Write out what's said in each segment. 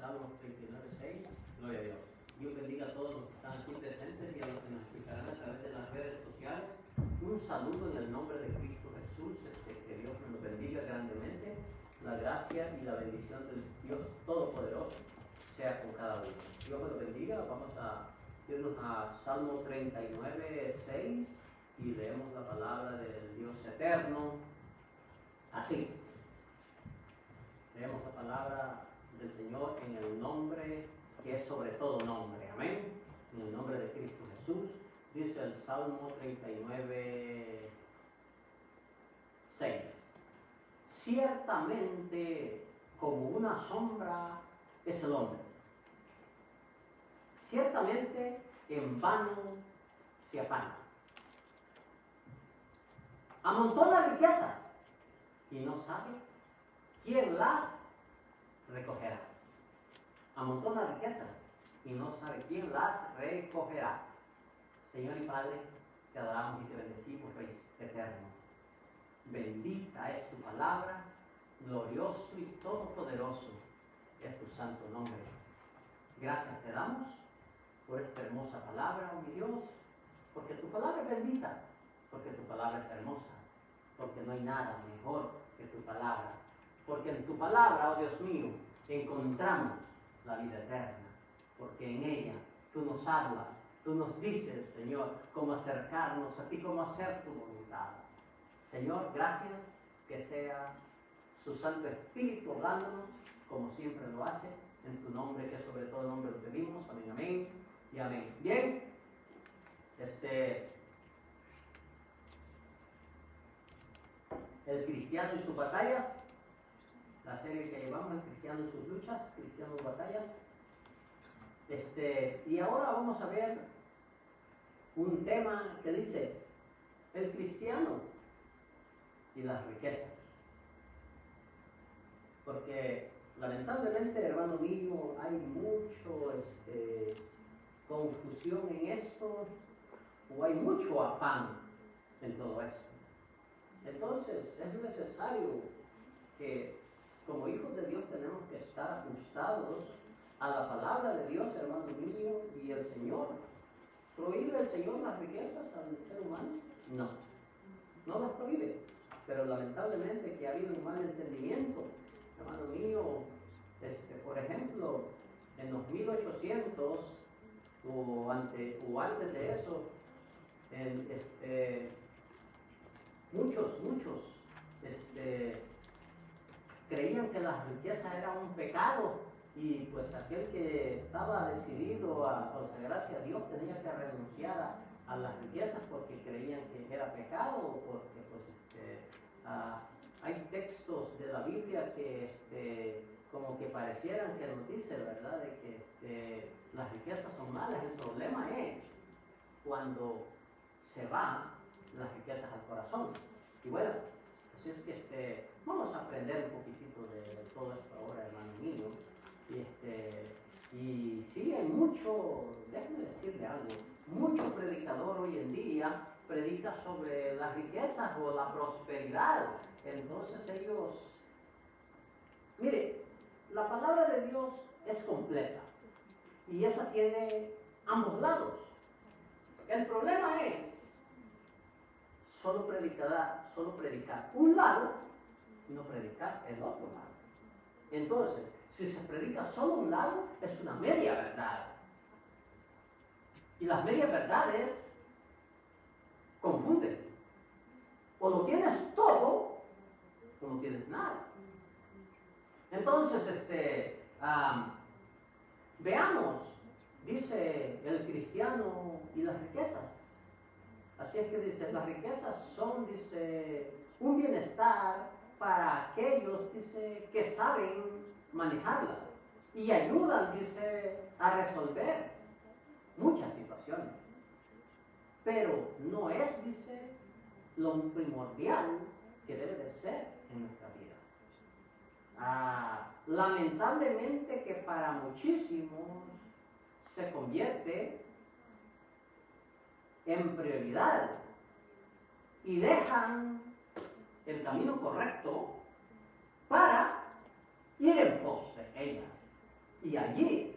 Salmos 39:6. Gloria a Dios. Dios bendiga a todos los que están aquí presentes y a los que nos escucharán a través de las redes sociales. Un saludo en el nombre de Cristo Jesús. Que Dios nos bendiga grandemente. La gracia y la bendición del Dios Todopoderoso sea con cada uno. Dios nos bendiga. Vamos a irnos a Salmo 39:6 y leemos la palabra del Dios eterno. Así. Leemos la palabra del Señor en el nombre que es sobre todo nombre. Amén. En el nombre de Cristo Jesús. Dice el Salmo 39:6. Ciertamente como una sombra es el hombre. Ciertamente en vano se afana. Amontona riquezas y no sabe quién las recogerá. Amontona riquezas y no sabe quién las recogerá. Señor y Padre, te adoramos y te bendecimos, Rey eterno. Bendita es tu palabra, glorioso y todopoderoso es tu santo nombre. Gracias te damos por esta hermosa palabra, oh mi Dios, porque tu palabra es bendita, porque tu palabra es hermosa, porque no hay nada mejor que tu palabra, porque en tu palabra, oh Dios mío, encontramos la vida eterna, porque en ella tú nos hablas, tú nos dices, Señor, cómo acercarnos a ti, cómo hacer tu voluntad. Señor, gracias, que sea su Santo Espíritu hablándonos, como siempre lo hace, en tu nombre, que sobre todo nombre lo pedimos. Amén, amén y amén. Bien, el cristiano y sus batallas, la serie que llevamos, el cristiano y sus luchas, cristiano y batallas. Y ahora vamos a ver un tema que dice el cristiano y las riquezas. Porque lamentablemente, hermano mío, hay mucho confusión en esto, o hay mucho afán en todo esto. Entonces es necesario que como hijos de Dios tenemos que estar ajustados a la palabra de Dios, hermano mío, y el Señor. ¿Prohíbe el Señor las riquezas al ser humano? No, no las prohíbe, pero lamentablemente que ha habido un mal entendimiento, hermano mío. Por ejemplo, en los 1800 o antes de eso, muchos creían que la riqueza era un pecado, y pues aquel que estaba decidido a consagrar a Dios tenía que renunciar a las riquezas porque creían que era pecado, porque hay textos de la Biblia que como que parecieran que nos dice, ¿verdad?, de que las riquezas son malas. El problema es cuando se van las riquezas al corazón. Y bueno, así es que vamos a aprender un poquitito de todo esto ahora, hermano mío. Y sí, hay mucho, déjenme decirle algo, mucho predicador hoy en día predica sobre las riquezas o la prosperidad. Entonces ellos, mire, la palabra de Dios es completa y esa tiene ambos lados. El problema es solo predicar un lado y no predicar el otro lado. Entonces, si se predica solo un lado, es una media verdad. Y las medias verdades confunden. O lo tienes todo, o no tienes nada. Entonces, veamos, dice el cristiano y las riquezas. Así es que dice, las riquezas son, dice, un bienestar para aquellos, dice, que saben manejarlas y ayudan, dice, a resolver muchas situaciones. Pero no es, dice, lo primordial que debe de ser en nuestra vida. Lamentablemente que para muchísimos se convierte en prioridad y dejan el camino correcto para ir en pos de ellas. Y allí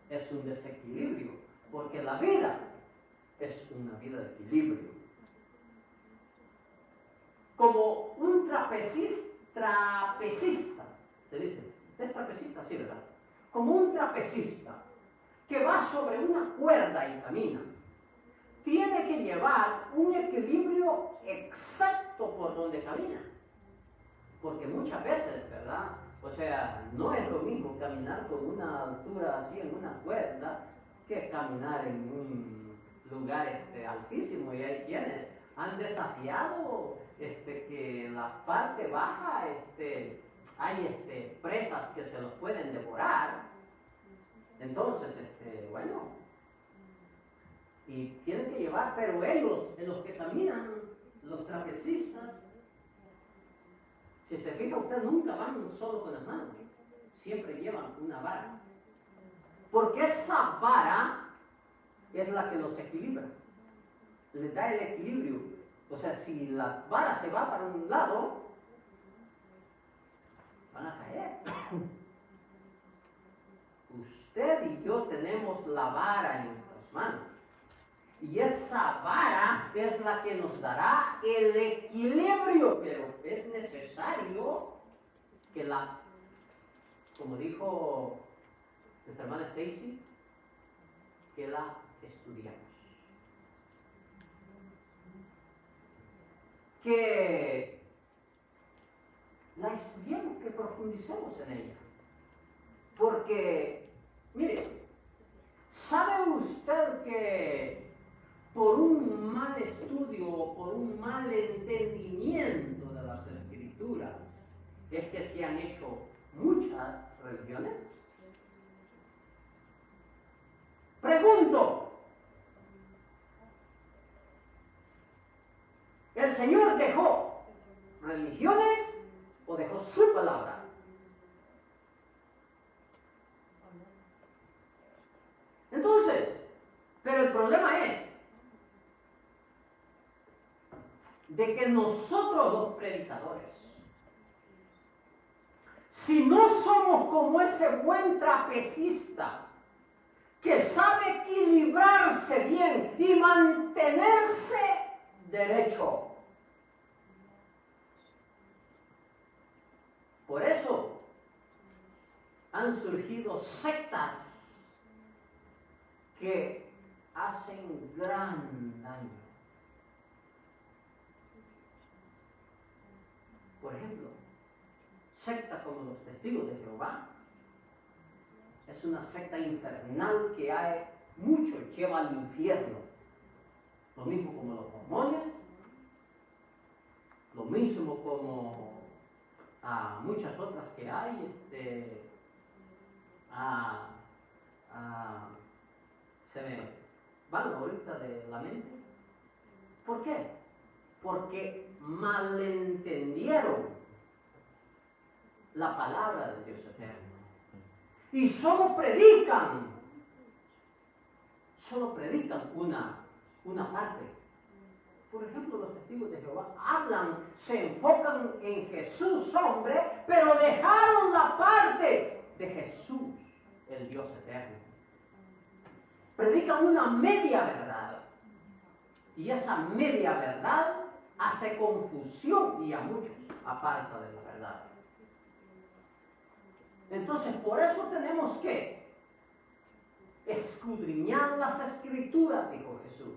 es un desequilibrio, porque la vida es una vida de equilibrio. Como un trapecista, se dice, ¿es trapecista? Sí, ¿verdad? Como un trapecista que va sobre una cuerda y camina, tiene que llevar un equilibrio exacto por donde camina. Porque muchas veces, ¿verdad? O sea, no es lo mismo caminar con una altura así en una cuerda que caminar en un lugar altísimo. Y hay quienes han desafiado que en la parte baja hay presas que se los pueden devorar. Entonces, bueno, y tienen que llevar, pero ellos, en los que caminan, los trapecistas, si se fija usted, nunca van solo con las manos, siempre llevan una vara. Porque esa vara es la que los equilibra, les da el equilibrio. O sea, si la vara se va para un lado, van a caer. Usted y yo tenemos la vara en nuestras manos. Y esa vara es la que nos dará el equilibrio, pero es necesario que como dijo nuestra hermana Stacy, que la estudiamos. Que la estudiemos, que profundicemos en ella. Porque, mire, ¿sabe usted que por un mal estudio o por un mal entendimiento de las Escrituras es que se han hecho muchas religiones? Pregunto, ¿el Señor dejó religiones o dejó su palabra? Entonces, pero el problema es de que nosotros los predicadores, si no somos como ese buen trapecista que sabe equilibrarse bien y mantenerse derecho, por eso han surgido sectas que hacen gran daño. Por ejemplo, secta como los Testigos de Jehová es una secta infernal que hay mucho lleva al infierno. Lo mismo como los mormones, lo mismo como muchas otras que hay, se me van ahorita de la mente. ¿Por qué? Porque malentendieron la palabra de Dios eterno. Y solo predican una parte. Por ejemplo, los Testigos de Jehová hablan, se enfocan en Jesús hombre, pero dejaron la parte de Jesús, el Dios eterno. Predican una media verdad. Y esa media verdad hace confusión y a muchos aparta de la verdad. Entonces, por eso tenemos que escudriñar las Escrituras, dijo Jesús.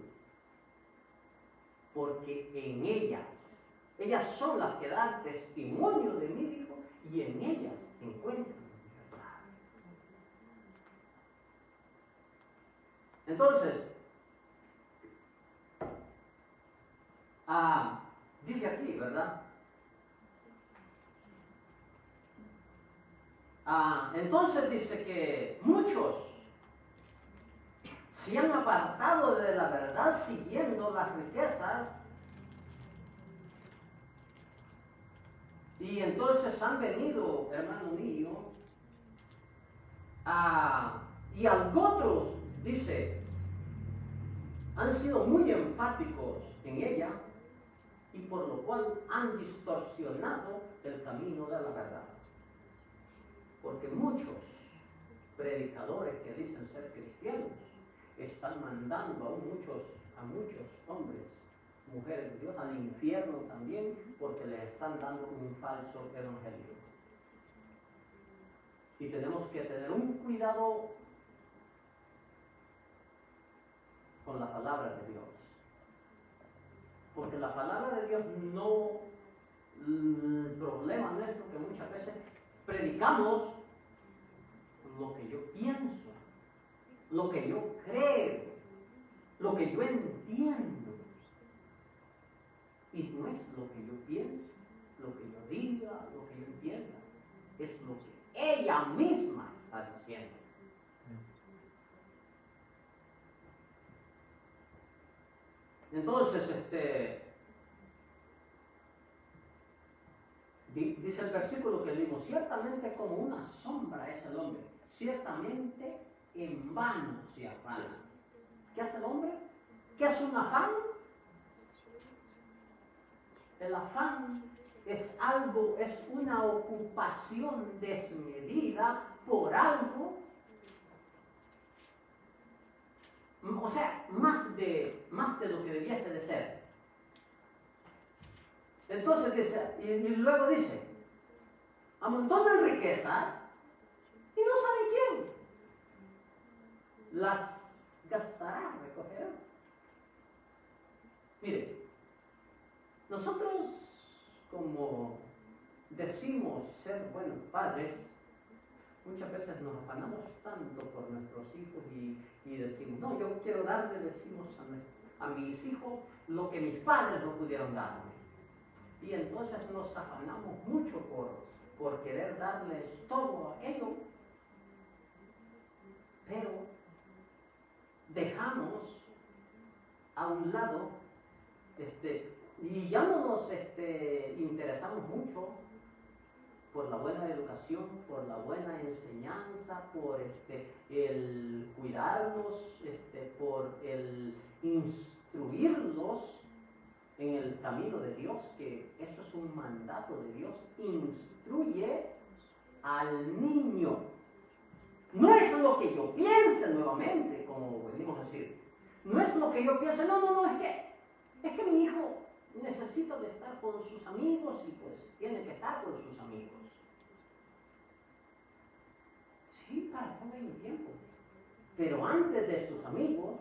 Porque en ellas son las que dan testimonio de mí, dijo, y en ellas encuentran mi verdad. Entonces, dice aquí, ¿verdad? Entonces dice que muchos se han apartado de la verdad siguiendo las riquezas y entonces han venido, hermano mío, y otros, dice, han sido muy enfáticos en ella y por lo cual han distorsionado el camino de la verdad. Porque muchos predicadores que dicen ser cristianos están mandando a muchos hombres, mujeres de Dios, al infierno también, porque les están dando un falso evangelio. Y tenemos que tener un cuidado con la palabra de Dios. Porque la palabra de Dios no, el problema nuestro que muchas veces predicamos lo que yo pienso, lo que yo creo, lo que yo entiendo. Y no es lo que yo pienso, lo que yo diga, lo que yo entienda, es lo que ella misma está diciendo. Entonces, dice el versículo que leímos, ciertamente como una sombra es el hombre, ciertamente en vano se afana. ¿Qué hace el hombre? ¿Qué es un afán? El afán es algo, es una ocupación desmedida por algo, o sea, más de lo que debiese de ser. Entonces dice, y luego dice, amontonan riquezas y no saben quién las gastará, recogerá. Mire, nosotros como decimos ser buenos padres, muchas veces nos afanamos tanto por nuestros hijos y decimos, no, yo quiero darle, decimos a mis hijos lo que mis padres no pudieron darme. Y entonces nos afanamos mucho por querer darles todo aquello, pero dejamos a un lado, y ya no nos interesamos mucho por la buena educación, por la buena enseñanza, por el cuidarlos, por el instruirlos en el camino de Dios, que eso es un mandato de Dios. Instruye al niño. No es lo que yo piense, nuevamente, como venimos a decir. No es lo que yo piense, no, es que mi hijo necesita de estar con sus amigos y pues tiene que estar con sus amigos. Sí, para todo hay un tiempo. Pero antes de sus amigos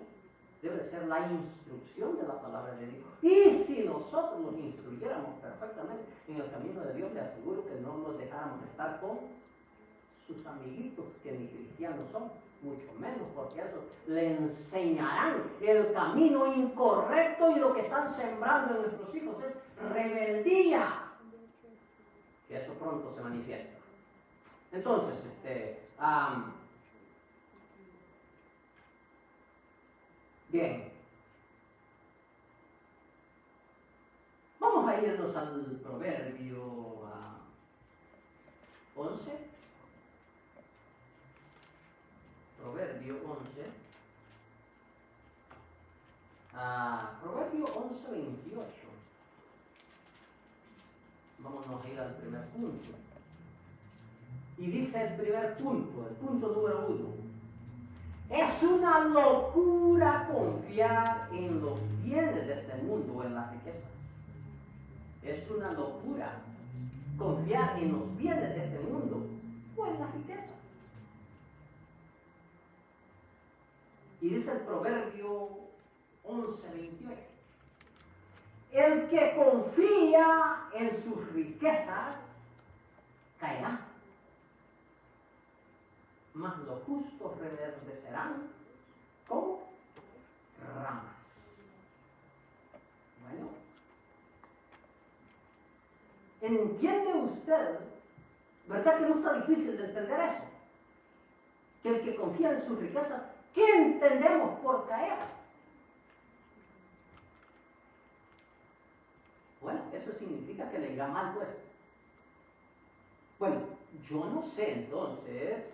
debe ser la instrucción de la palabra de Dios. Y si nosotros nos instruyéramos perfectamente en el camino de Dios, le aseguro que no nos dejáramos estar con sus amiguitos que ni cristianos son, mucho menos, porque eso le enseñarán el camino incorrecto, y lo que están sembrando en nuestros hijos es rebeldía, que eso pronto se manifiesta. Entonces, bien, vamos a irnos al Proverbio 11. Proverbio 11. Proverbio 11, 28. Vámonos a ir al primer punto. Y dice el primer punto, el punto número 1. Es una locura confiar en los bienes de este mundo o en las riquezas. Es una locura confiar en los bienes de este mundo o en las riquezas. Y dice el Proverbio 11, 28. El que confía en sus riquezas caerá, mas los justos reverdecerán como ramas. Bueno, ¿entiende usted? ¿Verdad que no está difícil de entender eso? Que el que confía en sus riquezas, ¿qué entendemos por caer? Bueno, eso significa que le irá mal, pues. Bueno, yo no sé entonces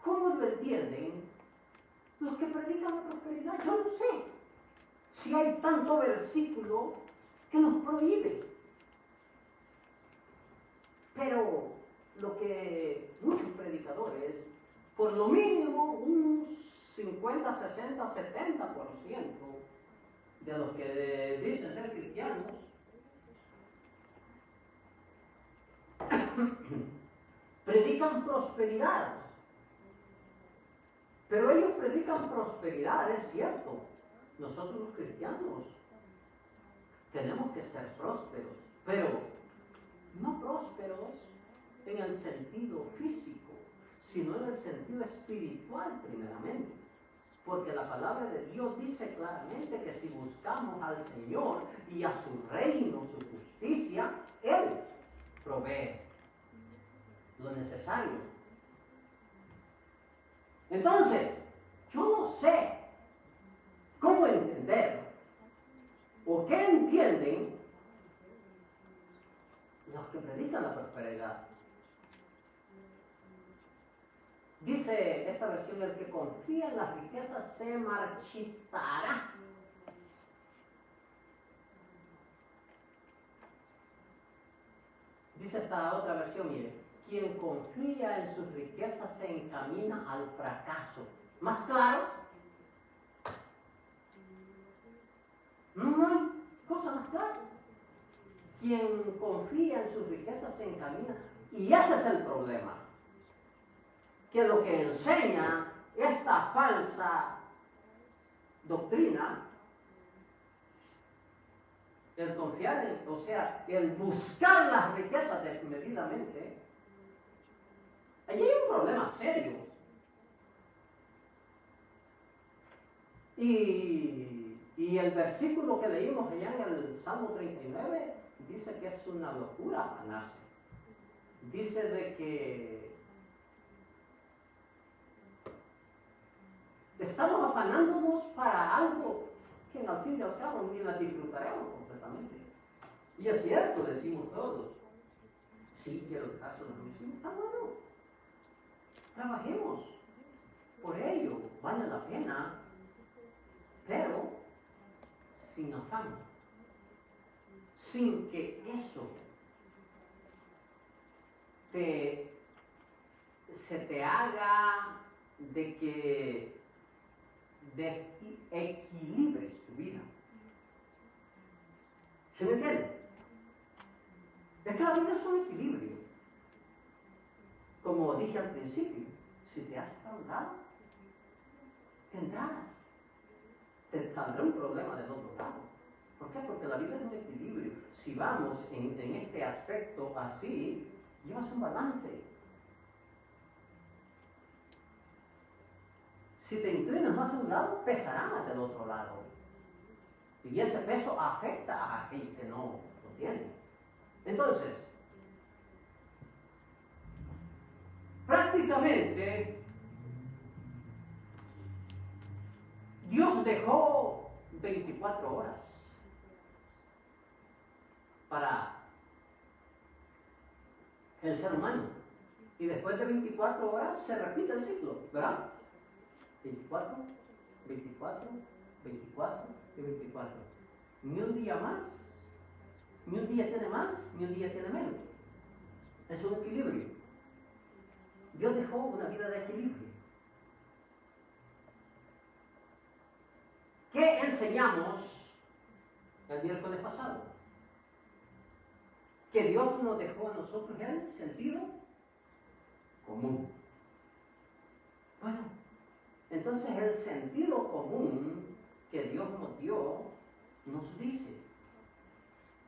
cómo lo entienden los que predican la prosperidad. Yo no sé si hay tanto versículo que nos prohíbe. Pero lo que muchos predicadores por lo mínimo un 50, 60, 70% de los que dicen ser cristianos predican prosperidad. Pero ellos predican prosperidad, es cierto. Nosotros los cristianos tenemos que ser prósperos, pero no prósperos en el sentido físico, sino en el sentido espiritual primeramente. Porque la palabra de Dios dice claramente que si buscamos al Señor y a su reino, su justicia, Él provee lo necesario. Entonces, yo no sé cómo entender o qué entienden los que predican la prosperidad. Dice esta versión, el que confía en las riquezas se marchitará. Dice esta otra versión, mire, quien confía en sus riquezas se encamina al fracaso. ¿Más claro? No hay cosa más clara. Quien confía en sus riquezas se encamina. Y ese es el problema. Que lo que enseña esta falsa doctrina, el confiar en, o sea, el buscar las riquezas desmedidamente, allí hay un problema serio. Y el versículo que leímos allá en el Salmo 39 dice que es una locura afanarse. Dice de que estamos afanándonos para algo que al fin y al cabo ni la disfrutaremos completamente. Y es cierto, decimos todos, sí, quiero el caso de los mismos, está bueno. Trabajemos por ello, vale la pena, pero sin afán, sin que eso se te haga de que desequilibres tu vida. ¿Se me entiende? Es que la vida es un equilibrio. Como dije al principio, si te has ahogado, te saldrá un problema del otro lado. ¿Por qué? Porque la vida es un equilibrio. Si vamos en este aspecto así, llevas un balance. Si te inclinas más a un lado, pesará más del otro lado. Y ese peso afecta a aquel que no lo tiene. Entonces, prácticamente, Dios dejó 24 horas para el ser humano. Y después de 24 horas se repite el ciclo, ¿verdad? 24, 24, 24 y 24. Ni un día más, ni un día tiene más, ni un día tiene menos. Es un equilibrio. Dios dejó una vida de equilibrio. ¿Qué enseñamos el miércoles pasado? Que Dios nos dejó a nosotros el sentido común. Bueno, entonces el sentido común que Dios nos dio nos dice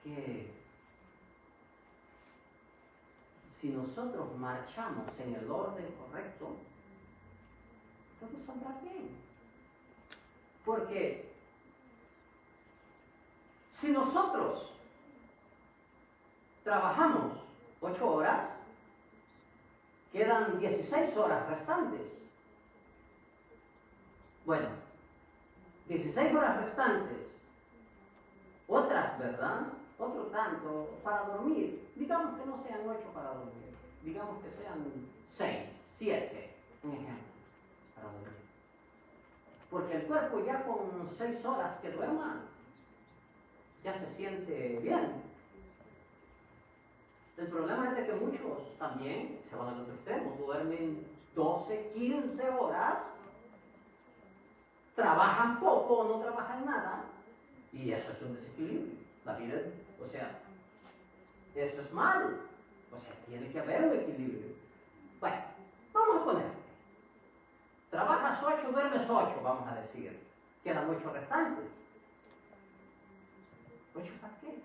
que si nosotros marchamos en el orden correcto, todo saldrá bien. Porque si nosotros trabajamos 8 horas, quedan 16 horas restantes. Bueno, 16 horas restantes, otras, ¿verdad? Otro tanto para dormir. Digamos que no sean 8 para dormir, digamos que sean 6, 7, un ejemplo, para dormir. Porque el cuerpo ya con 6 horas que duerma, ya se siente bien. El problema es de que muchos también se van a los extremos, duermen 12, 15 horas, trabajan poco o no trabajan nada, y eso es un desequilibrio. La vida, o sea, eso es malo. O sea, tiene que haber un equilibrio. Bueno, vamos a poner, trabajas 8, duermes 8, vamos a decir. Quedan 8 restantes. ¿8 para qué?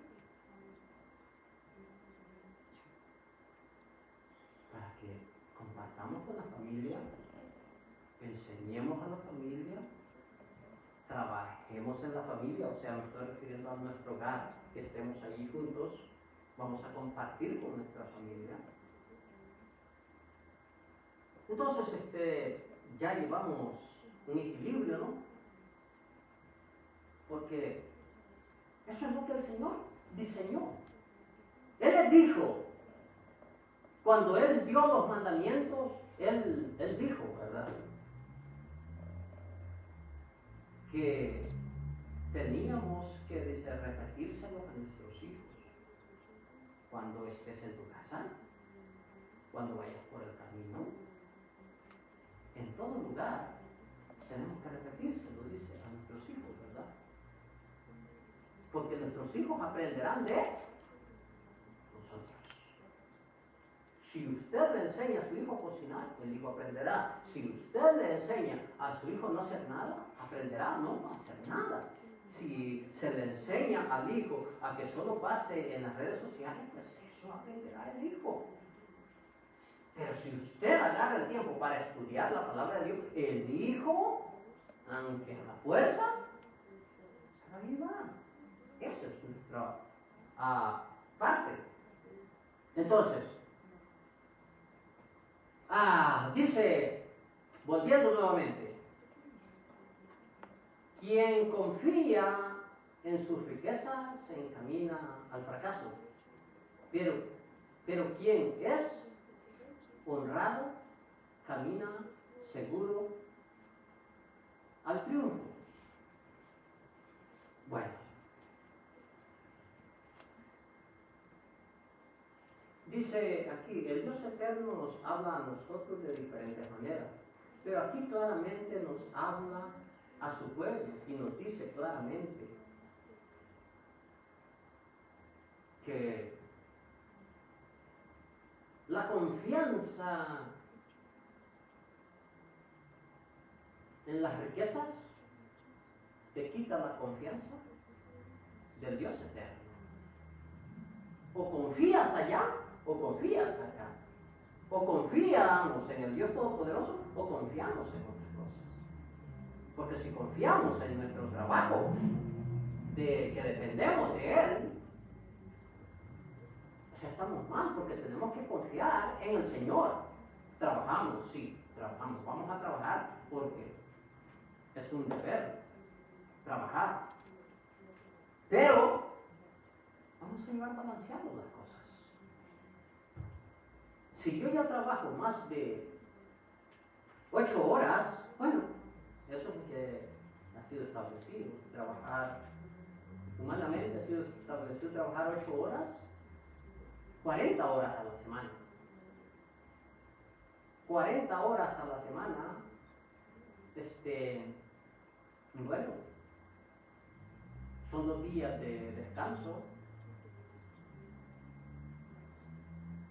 Para que compartamos con la familia, enseñemos a la familia, trabajemos en la familia, o sea, me estoy refiriendo a nuestro hogar, que estemos ahí juntos, vamos a compartir con nuestra familia. Entonces, ya llevamos un equilibrio, ¿no? Porque eso es lo que el Señor diseñó. Él les dijo, cuando Él dio los mandamientos, Él dijo, ¿verdad?, que teníamos que repetírselo a nuestros hijos. Cuando estés en tu casa, cuando vayas por el camino, en todo lugar, tenemos que repetírselo, dice, a nuestros hijos, ¿verdad? Porque nuestros hijos aprenderán de nosotros. Si usted le enseña a su hijo a cocinar, el hijo aprenderá. Si usted le enseña a su hijo no hacer nada, aprenderá no a hacer nada. Si se le enseña al hijo a que solo pase en las redes sociales, pues eso aprenderá el hijo. Pero si usted agarra el tiempo para estudiar la palabra de Dios, el hijo, aunque a la fuerza, se va a llevar. Esa es nuestra parte. Entonces, dice, volviendo nuevamente, quien confía en sus riquezas se encamina al fracaso, pero quien es honrado camina seguro al triunfo. Bueno, dice aquí, el Dios eterno nos habla a nosotros de diferentes maneras, pero aquí claramente nos habla a su pueblo y nos dice claramente que la confianza en las riquezas te quita la confianza del Dios eterno. O confías allá o confías acá. O confiamos en el Dios Todopoderoso o confiamos en otras cosas. Porque si confiamos en nuestro trabajo, que dependemos de Él, o sea, estamos mal, porque tenemos que confiar en el Señor. Trabajamos, sí, trabajamos, vamos a trabajar porque es un deber trabajar. Pero vamos a llevar balanceando las cosas. Si yo ya trabajo más de 8 horas, bueno, eso es lo que ha sido establecido. Trabajar, humanamente ha sido establecido trabajar 8 horas, 40 horas a la semana. 40 horas a la semana, bueno, son 2 días de descanso,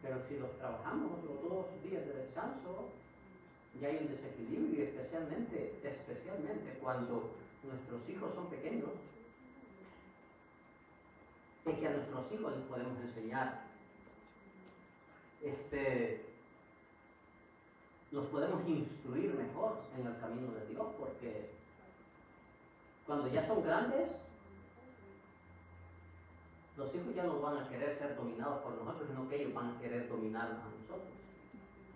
pero si los trabajamos los 2 días de descanso, ya hay un desequilibrio, especialmente cuando nuestros hijos son pequeños, y que a nuestros hijos les podemos enseñar, los podemos instruir mejor en el camino de Dios, porque cuando ya son grandes, los hijos ya no van a querer ser dominados por nosotros, sino que ellos van a querer dominarnos a nosotros.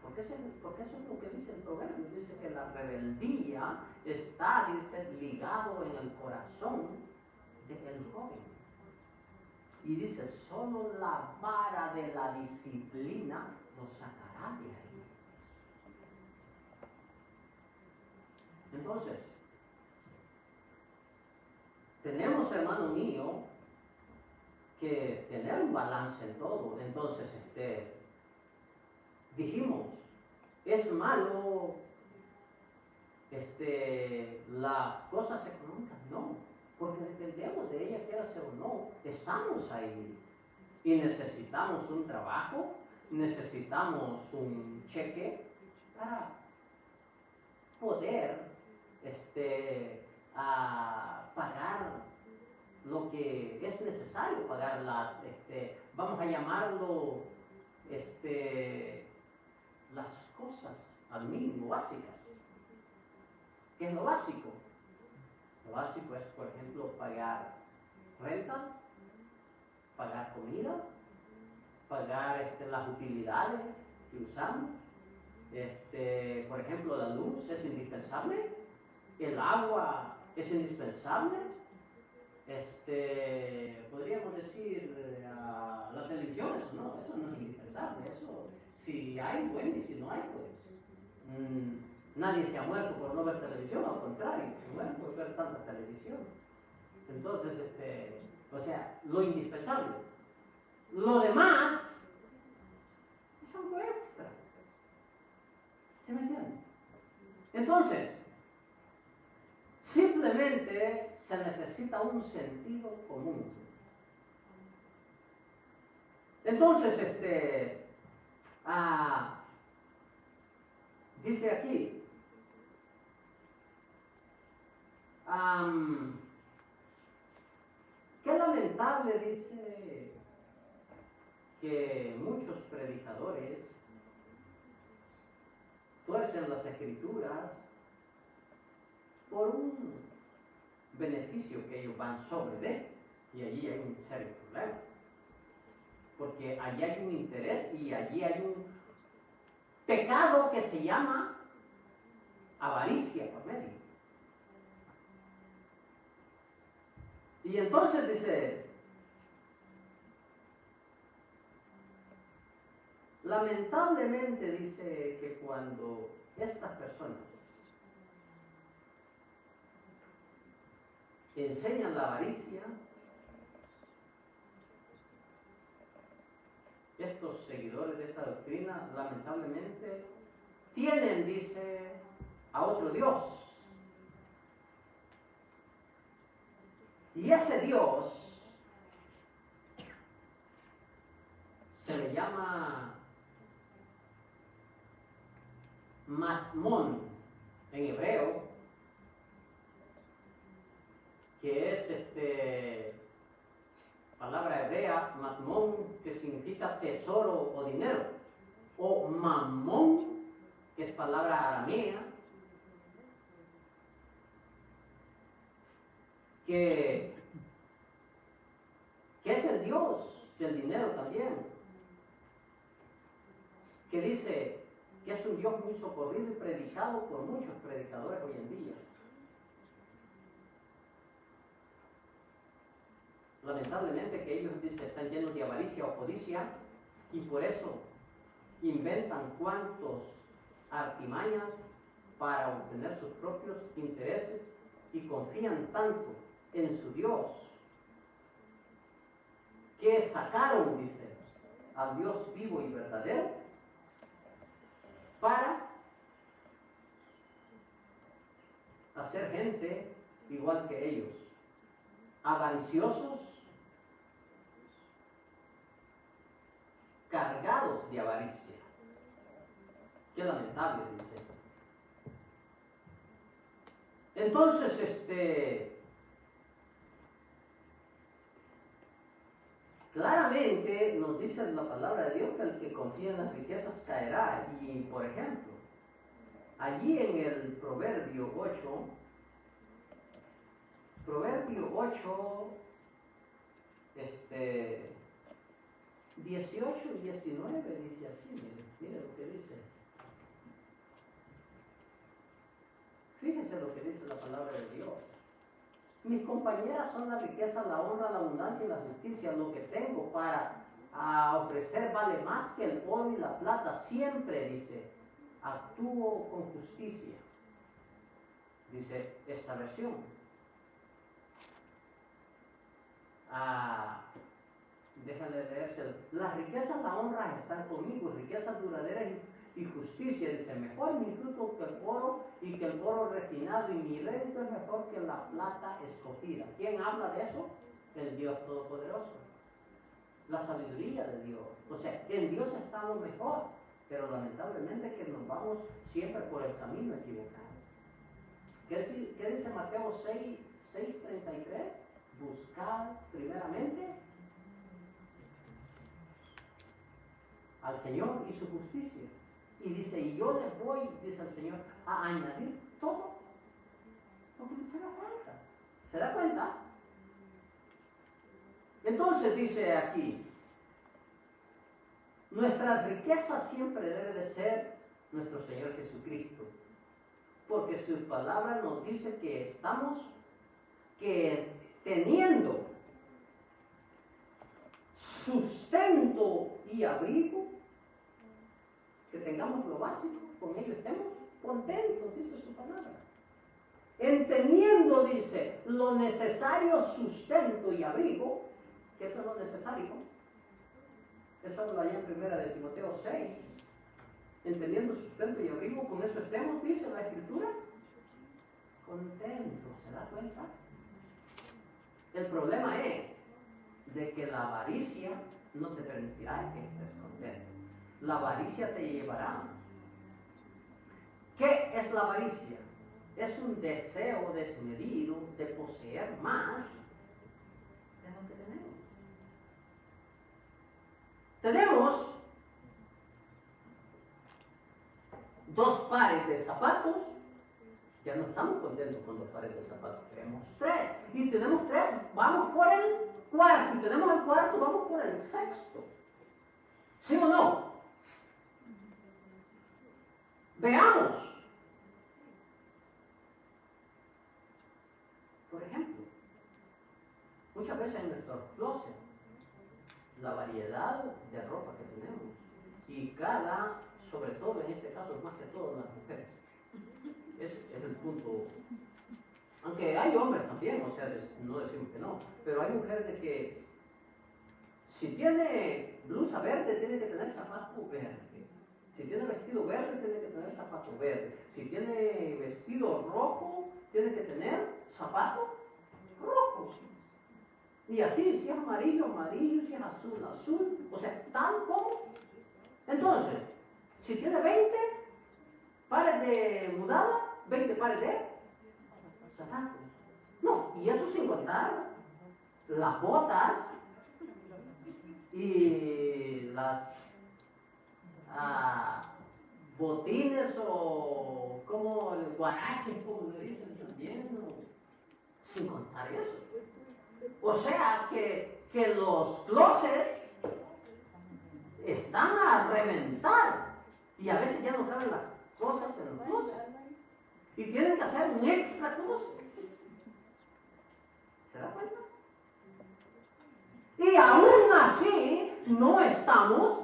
Porque eso es lo que dice el proverbio. Dice que la rebeldía está, dice, ligado en el corazón del joven. Y dice, solo la vara de la disciplina lo sacará de ahí. Entonces, tenemos, hermano mío, que tener un balance en todo. Entonces, dijimos, es malo las cosas económicas, no, porque dependemos de ella, quiera ser o no, estamos ahí y necesitamos un trabajo, necesitamos un cheque para poder pagar lo que es necesario pagar vamos a llamarlo las cosas al mínimo básicas. ¿Qué es lo básico? Lo básico es, por ejemplo, pagar renta, pagar comida, pagar las utilidades que usamos. Por ejemplo, la luz es indispensable, el agua es indispensable, podríamos decir la televisión, eso no es indispensable, eso si hay, bueno, y si no hay, pues nadie se ha muerto por no ver televisión, al contrario, se mueren por ver tanta televisión. Entonces, o sea, lo indispensable. Lo demás es algo extra. ¿Se me entiende? Entonces, simplemente se necesita un sentido común. Entonces, dice aquí, qué lamentable, dice, que muchos predicadores tuercen las escrituras por un beneficio que ellos van sobre de, y allí hay un serio problema, porque allí hay un interés y allí hay un pecado que se llama avaricia por medio. Y entonces dice, lamentablemente dice que cuando estas personas enseñan la avaricia, estos seguidores de esta doctrina lamentablemente tienen, dice, a otro Dios. Y ese Dios se le llama Matmón en hebreo, que es palabra hebrea, Matmón, que significa tesoro o dinero, o Mamón, que es palabra aramea, que es el Dios del dinero también, que dice que es un Dios muy socorrido y predicado por muchos predicadores hoy en día. Lamentablemente que ellos, dice, están llenos de avaricia o codicia y por eso inventan cuantos artimañas para obtener sus propios intereses y confían tanto en su Dios que sacaron, dice, al Dios vivo y verdadero para hacer gente igual que ellos, avariciosos, cargados de avaricia. Qué lamentable, dice. Entonces, claramente nos dice la palabra de Dios que el que confía en las riquezas caerá. Y, por ejemplo, allí en el Proverbio 8, 18 y 19 dice así, mire lo que dice. Fíjese lo que dice la palabra de Dios. Mis compañeras son la riqueza, la honra, la abundancia y la justicia. Lo que tengo para ofrecer vale más que el oro y la plata. Siempre, dice, actúo con justicia. Dice esta versión. Déjale leerse. Las riquezas, la honra están conmigo, riquezas duraderas y justicia. Dice, mejor mi fruto que el oro y que el oro refinado, y mi rento es mejor que la plata escogida. ¿Quién habla de eso? El Dios Todopoderoso. La sabiduría de Dios. O sea, en Dios está lo mejor, pero lamentablemente que nos vamos siempre por el camino equivocado. ¿Qué dice Mateo 6:33? Buscar primeramente al Señor y su justicia. Y dice, y yo les voy, dice el Señor, a añadir todo lo que les haga falta. ¿Se da cuenta? Entonces dice aquí, nuestra riqueza siempre debe de ser nuestro Señor Jesucristo, porque su palabra nos dice que estamos teniendo sustento y abrigo, que tengamos lo básico, con ello estemos contentos, dice su palabra. Entendiendo, dice, lo necesario sustento y abrigo, que eso es lo necesario. Eso habla allá en 1 de Timoteo 6. Entendiendo sustento y abrigo, con eso estemos, dice la Escritura, contentos. ¿Se da cuenta? El problema es de que la avaricia no te permitirá que estés contento. La avaricia te llevará. ¿Qué es la avaricia? Es un deseo desmedido de poseer más de lo que tenemos. Tenemos 2 pares de zapatos, ya no estamos contentos con 2 pares de zapatos, tenemos 3, y tenemos 3, vamos por el cuarto, y tenemos el cuarto, vamos por el sexto. ¿Sí o no? Veamos. Por ejemplo, muchas veces en nuestros closets, la variedad de ropa que tenemos, y sobre todo en este caso, más que todo las mujeres, es el punto. Aunque hay hombres también, o sea, no decimos que no, pero hay mujeres de que si tiene blusa verde, tiene que tener zapato verde. Si tiene vestido verde, tiene que tener zapato verde. Si tiene vestido rojo, tiene que tener zapato rojo. Y así, si es amarillo, amarillo, si es azul, azul. O sea, tal como. Entonces, si tiene 20 pares de mudada, 20 pares de zapatos. No, y eso sin contar las botas y las botines o como el guarache, como le dicen también, ¿no? Sin contar eso. O sea que los closets están a reventar y a veces ya no caben las cosas en los closets y tienen que hacer un extra closet. ¿Se da cuenta? Y aún así no estamos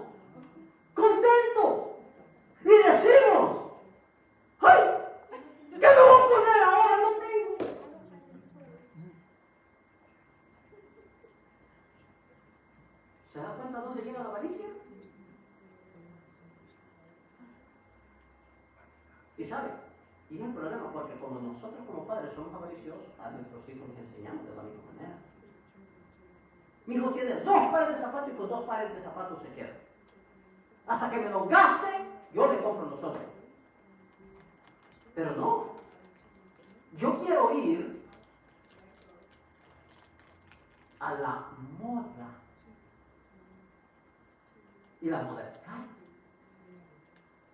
contentos y decimos, ¡ay! ¿Qué me voy a poner ahora? No tengo. ¿Se da cuenta dónde llega la avaricia? Y sabe, y es el problema, porque como nosotros como padres somos avariciosos, a nuestros hijos les enseñamos de la misma manera. Mi hijo tiene 2 pares de zapatos y con 2 pares de zapatos se queda. Hasta que me los gaste, yo le compro los otros. Pero no. Yo quiero ir a la moda. Y la moda es cara.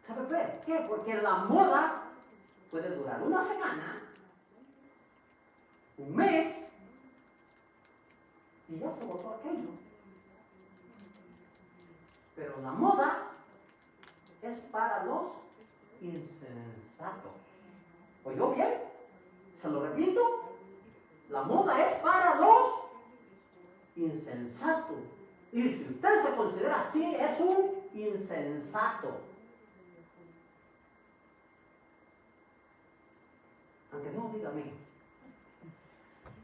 ¿Sabe por qué? Porque la moda puede durar una semana, un mes, y ya se botó aquello. Pero la moda es para los insensatos. ¿Oyó bien? Se lo repito. La moda es para los insensatos. Y si usted se considera así, es un insensato. Aunque no diga a mí,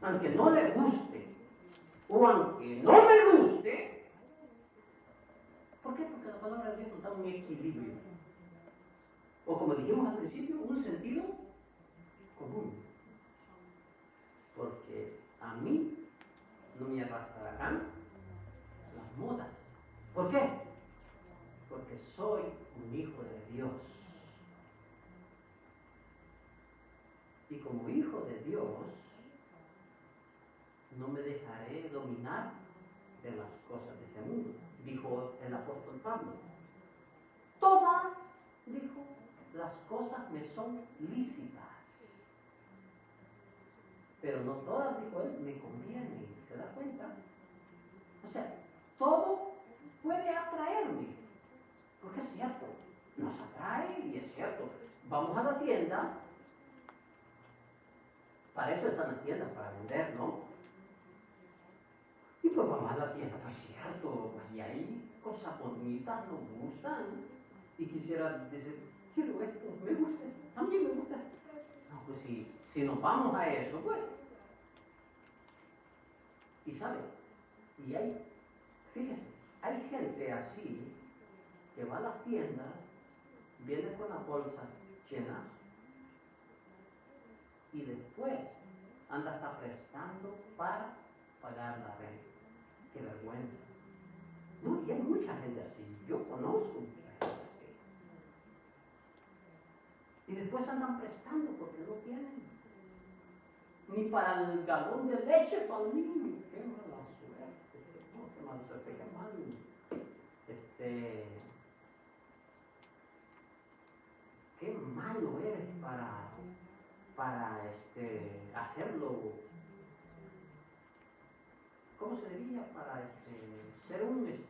aunque no le guste, o aunque no me guste. ¿Por qué? Porque la palabra de Dios nos da un equilibrio. O como dijimos al principio, un sentido común. Porque a mí no me arrastrarán las modas. ¿Por qué? Porque soy un hijo de Dios. Y como hijo de Dios, no me dejaré dominar de las cosas de este mundo, dijo el apóstol Pablo. Todas, dijo, las cosas me son lícitas, pero no todas, dijo él, me convienen. ¿Se da cuenta? O sea, todo puede atraerme, porque es cierto, nos atrae y es cierto. Vamos a la tienda, para eso están las tiendas, para vender, ¿no? Y pues vamos a la tienda, pues cierto, pues y hay cosas bonitas, nos gustan. Y quisiera decir, quiero esto, me gusta, también me gusta. No, pues si nos vamos a eso, pues. Y sabe, y hay, fíjese, hay gente así que va a las tiendas, viene con las bolsas llenas y después anda hasta prestando para pagar la renta. Qué vergüenza. No, y hay mucha gente así. Yo conozco mucha gente así. Y después andan prestando porque no tienen ni para el galón de leche para el niño. Qué mala suerte. No, qué mala suerte, qué mal. Qué malo eres para hacerlo. ¿Cómo se diría? Para ser un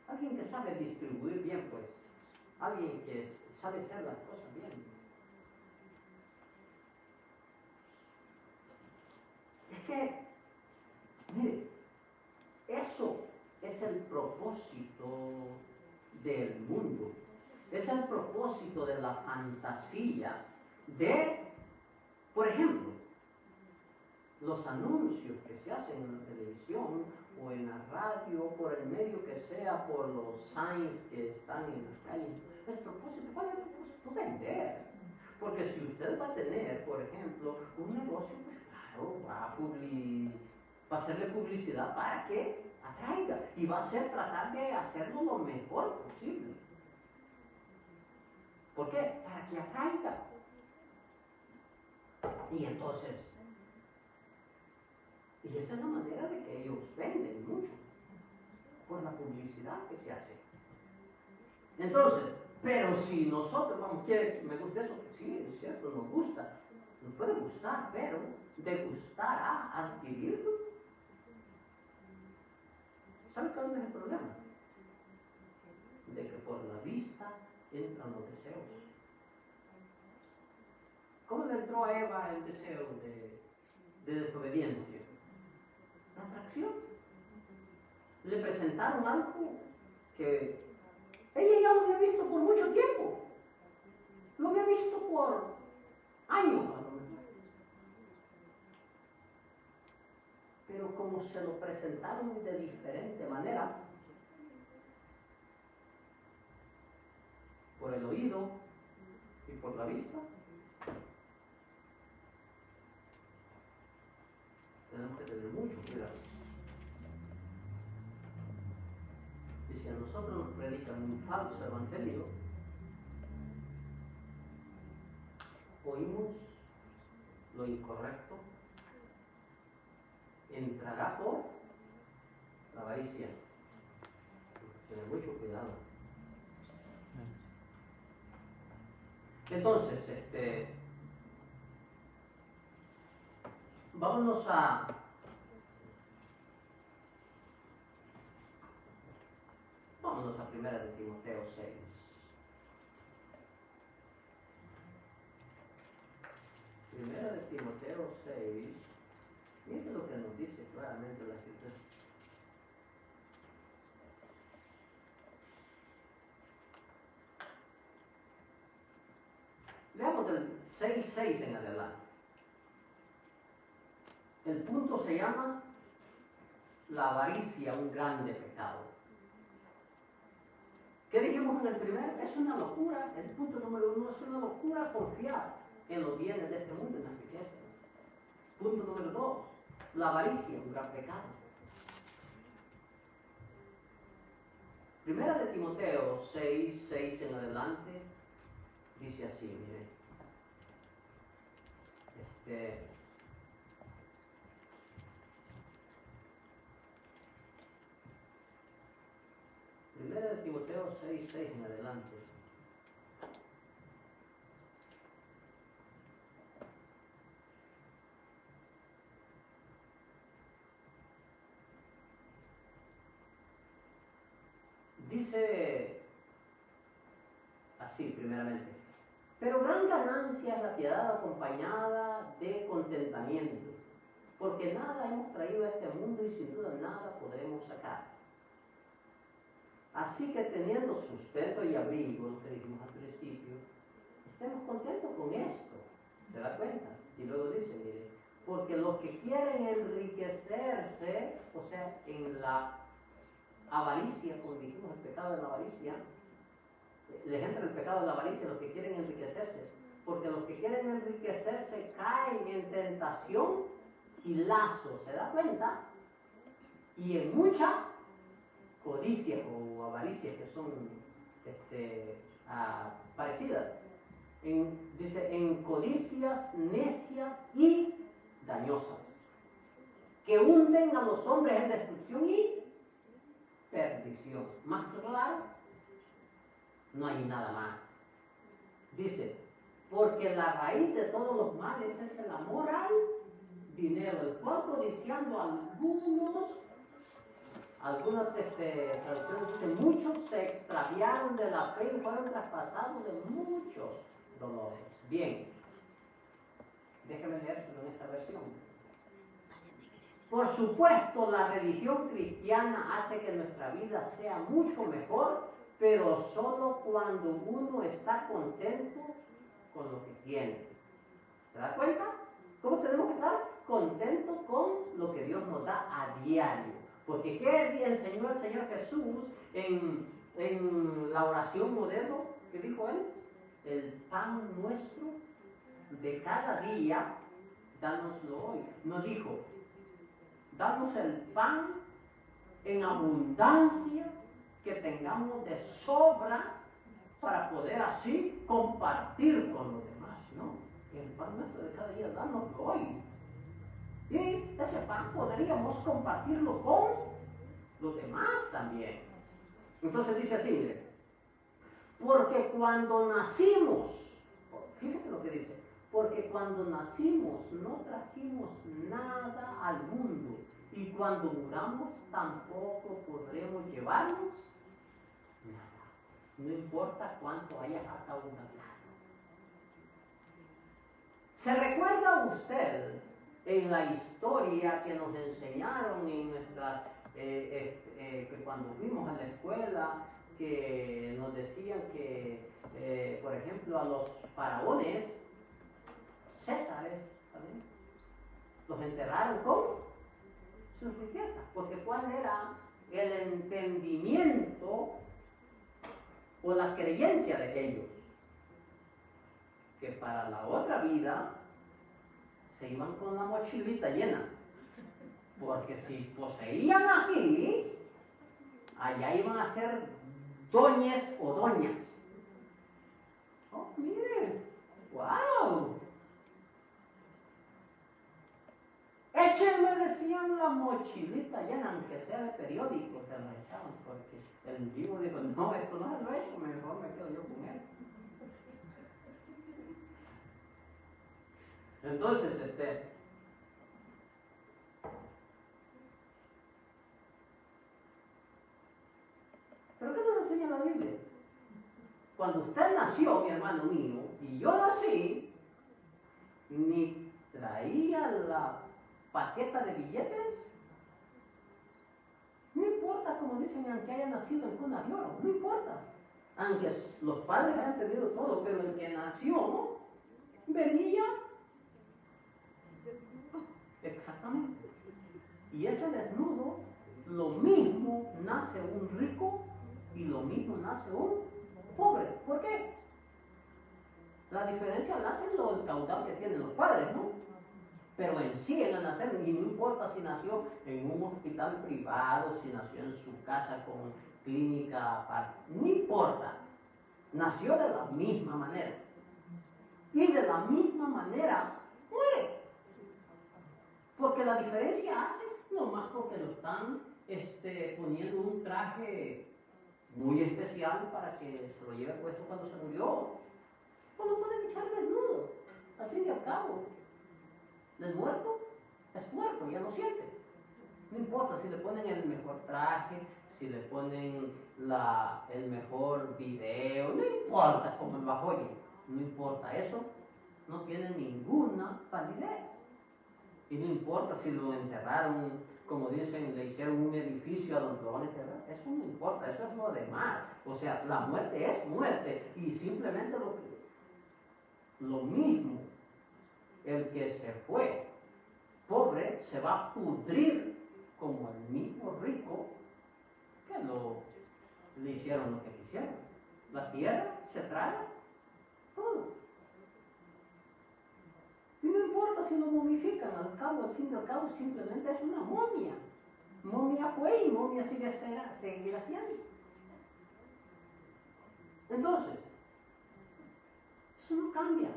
alguien que sabe distribuir bien, pues. Alguien que sabe hacer las cosas bien. Es que, mire, eso es el propósito del mundo. Es el propósito de la fantasía de, por ejemplo, los anuncios que se hacen en la televisión o en la radio, por el medio que sea, por los signs que están en las calles. El propósito, ¿cuál es el propósito? Vender. Porque si usted va a tener, por ejemplo, un negocio, pues claro, va a hacerle publicidad para que atraiga. Y va a ser tratar de hacerlo lo mejor posible. ¿Por qué? Para que atraiga. Y entonces, y esa es la manera de que ellos venden mucho, por la publicidad que se hace. Entonces, pero si nosotros vamos, me gusta eso, sí, es cierto, nos gusta, nos puede gustar, pero de gustar a adquirirlo, ¿sabe cuál es el problema? De que por la vista entran los deseos. ¿Cómo le entró a Eva el deseo de desobediencia? La atracción. Le presentaron algo que ella ya lo había visto por mucho tiempo. Lo había visto por años, a lo mejor. Pero como se lo presentaron de diferente manera, por el oído y por la vista, tenemos que tener mucho cuidado. Y si a nosotros nos predican un falso evangelio, oímos lo incorrecto, entrará por la avaricia. Tener mucho cuidado. Entonces, vámonos a Primera de Timoteo 6. Primera de Timoteo 6. Miren lo que nos dice claramente la Escritura. Leamos del 6:6 en adelante. El punto se llama la avaricia, un grande pecado. dijimos en el primero, es una locura, el punto número 1, es una locura confiar en los bienes de este mundo, en las riquezas. Punto número 2, la avaricia, un gran pecado. Primera de Timoteo 6, 6 en adelante, dice así, mire. Primera de Timoteo 6, 6 en adelante. Dice así, primeramente. Pero gran ganancia es la piedad acompañada de contentamiento, porque nada hemos traído a este mundo y sin duda nada podremos sacar. Así que teniendo sustento y abrigo, lo que dijimos al principio, estemos contentos con esto. ¿Se da cuenta? Y luego dice, mire, porque los que quieren enriquecerse, o sea, en la avaricia, como dijimos, el pecado de la avaricia, les entra el pecado de la avaricia, los que quieren enriquecerse, porque los que quieren enriquecerse caen en tentación y lazo, ¿se da cuenta? Y en mucha codicia o avaricia, que son parecidas. Dice, en codicias necias y dañosas, que hunden a los hombres en destrucción y perdición. Más claro, no hay nada más. Dice, porque la raíz de todos los males es el amor al dinero, el cual codiciando algunas traducciones dicen, muchos se extraviaron de la fe y fueron traspasados de muchos dolores. Bien, déjeme leérselo en esta versión. Por supuesto, la religión cristiana hace que nuestra vida sea mucho mejor, pero solo cuando uno está contento con lo que tiene. ¿Se da cuenta? ¿Cómo tenemos que estar contentos con lo que Dios nos da a diario? Porque ¿qué enseñó el Señor Jesús en la oración modelo? ¿Qué dijo Él? El pan nuestro de cada día, dánoslo hoy. No dijo, danos el pan en abundancia, que tengamos de sobra para poder así compartir con los demás, ¿no? El pan nuestro de cada día, dánoslo hoy. Y ese pan podríamos compartirlo con los demás también. Entonces dice así, mire, porque cuando nacimos, fíjese lo que dice, porque cuando nacimos no trajimos nada al mundo, y cuando muramos tampoco podremos llevarnos nada. No importa cuánto haya acabado una plata. ¿Se recuerda usted en la historia que nos enseñaron en nuestras, que cuando fuimos a la escuela, que nos decían que, por ejemplo, a los faraones, Césares, ¿también? Los enterraron con sus riquezas, porque cuál era el entendimiento o la creencia de ellos, que para la otra vida se iban con la mochilita llena, porque si poseían aquí, allá iban a ser doñes o doñas. Oh, mire, wow. Échenme, decían, la mochilita llena, aunque sea de periódico, se la echaban, porque el vivo dijo, no, esto no se lo he hecho, mejor me quedo yo con él. Entonces, ¿pero qué nos enseña la Biblia? Cuando usted nació, mi hermano mío, y yo nací, ni traía la paqueta de billetes, no importa, como dicen, aunque haya nacido en cuna de oro, no importa. Aunque los padres hayan tenido todo, pero el que nació venía exactamente. Y ese desnudo, lo mismo nace un rico y lo mismo nace un pobre. ¿Por qué? La diferencia la hacen el caudal que tienen los padres, ¿no? Pero en sí, en el nacer, y no importa si nació en un hospital privado, si nació en su casa con clínica aparte, no importa. Nació de la misma manera. Y de la misma manera muere. Porque la diferencia hace, nomás porque lo están poniendo un traje muy especial para que se lo lleve puesto cuando se murió. Pues lo pueden echar desnudo, al fin y al cabo. El muerto es muerto, ya no siente. No importa si le ponen el mejor traje, si le ponen el mejor video, no importa cómo lo oyen, no importa eso, no tiene ninguna validez. Y no importa si lo enterraron, como dicen, le hicieron un edificio a donde lo van a enterrar, eso no importa, eso es lo demás. O sea, la muerte es muerte y simplemente lo mismo, el que se fue pobre se va a pudrir como el mismo rico que le hicieron lo que quisieron. La tierra se traga todo. Y no importa si lo momifican, al fin y al cabo, simplemente es una momia. Momia fue y momia seguirá siendo. Entonces, eso no cambia.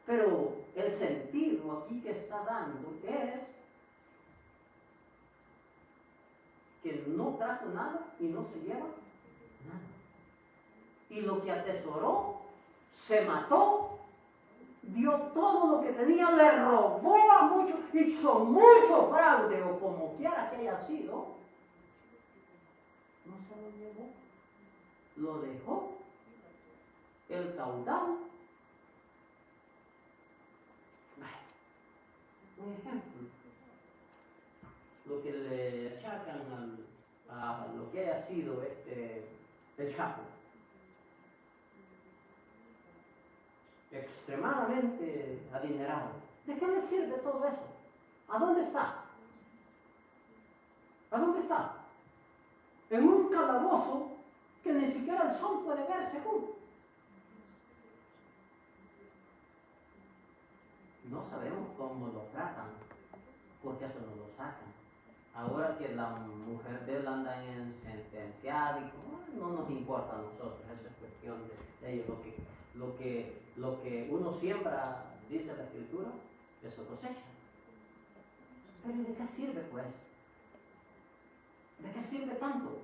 Pero el sentido aquí que está dando es que no trajo nada y no se lleva nada. Y lo que atesoró, se mató, dio todo lo que tenía, le robó a muchos, hizo mucho fraude o como quiera que haya sido, no se lo llevó, lo dejó, el caudal. Un ejemplo, lo que le achacan a lo que haya sido el Chapo. Extremadamente adinerado. ¿De qué le sirve todo eso? ¿A dónde está? ¿A dónde está? En un calabozo que ni siquiera el sol puede ver según. No sabemos cómo lo tratan, porque eso no lo sacan. Ahora que la mujer de él anda en sentenciada, y no nos importa a nosotros, eso es cuestión de ellos. Lo que uno siembra, dice la Escritura, eso cosecha. Pero ¿de qué sirve pues? ¿De qué sirve tanto?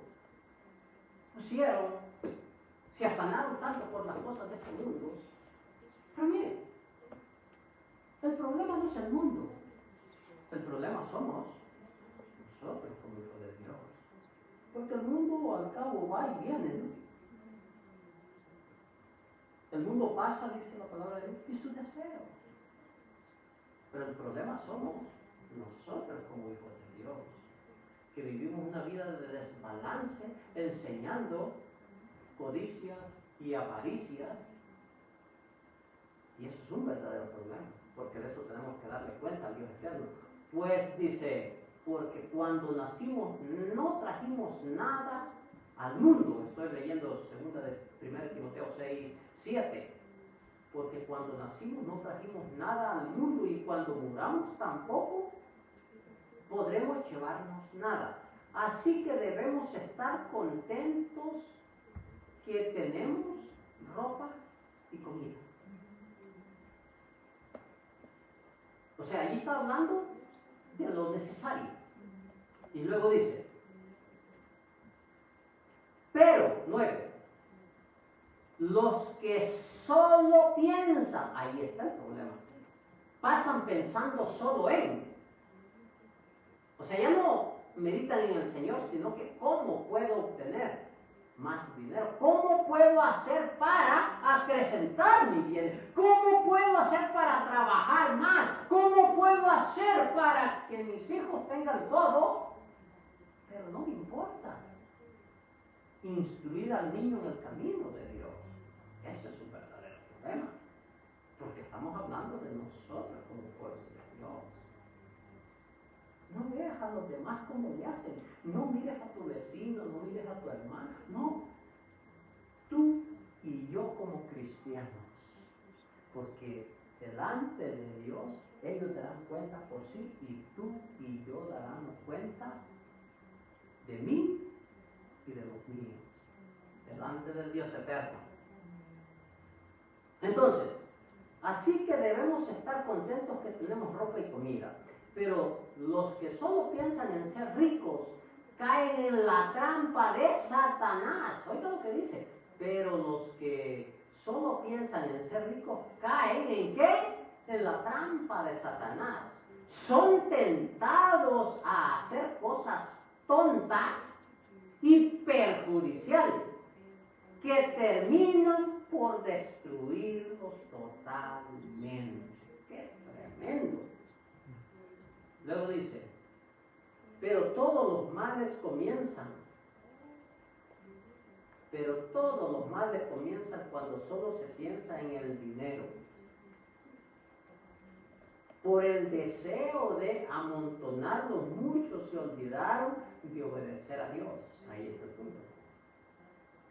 Se afanaron tanto por las cosas de este mundo. Pero mire, el problema no es el mundo, el problema somos nosotros como hijos de Dios. Porque el mundo al cabo va y viene, ¿no? El mundo pasa, dice la palabra de Dios, y sus deseos. Pero el problema somos nosotros como hijos de Dios, que vivimos una vida de desbalance, enseñando codicias y avaricias. Y eso es un verdadero problema, porque de eso tenemos que darle cuenta al Dios eterno. Pues dice, porque cuando nacimos no trajimos nada al mundo. Estoy leyendo 1 Timoteo 6:7. Porque cuando nacimos no trajimos nada al mundo y cuando muramos tampoco podremos llevarnos nada. Así que debemos estar contentos que tenemos ropa y comida. O sea, allí está hablando de lo necesario. Y luego dice, pero 9, los que solo piensan, ahí está el problema, pasan pensando solo en, o sea, ya no meditan en el Señor, sino que cómo puedo obtener más dinero, cómo puedo hacer para acrecentar mi bien, cómo puedo hacer para trabajar más, cómo puedo hacer para que mis hijos tengan todo, pero no me importa instruir al niño en el camino de Dios. Ese es un verdadero problema, porque estamos hablando de nosotros como pueblo de Dios. No veas a los demás como le hacen, no mires a tu vecino, no mires a tu hermano, no. cristianos, porque delante de Dios ellos darán cuenta por sí y tú y yo daremos cuenta de mí y de los míos, delante del Dios eterno. Entonces, así que debemos estar contentos que tenemos ropa y comida, pero los que solo piensan en ser ricos caen en la trampa de Satanás. Oiga lo que dice, pero los que solo piensan en ser ricos caen ¿en qué? En la trampa de Satanás. Son tentados a hacer cosas tontas y perjudiciales que terminan por destruirlos totalmente. ¡Qué tremendo! Luego dice, pero todos los males comienzan cuando solo se piensa en el dinero. Por el deseo de amontonarlo, muchos se olvidaron de obedecer a Dios. Ahí está el punto.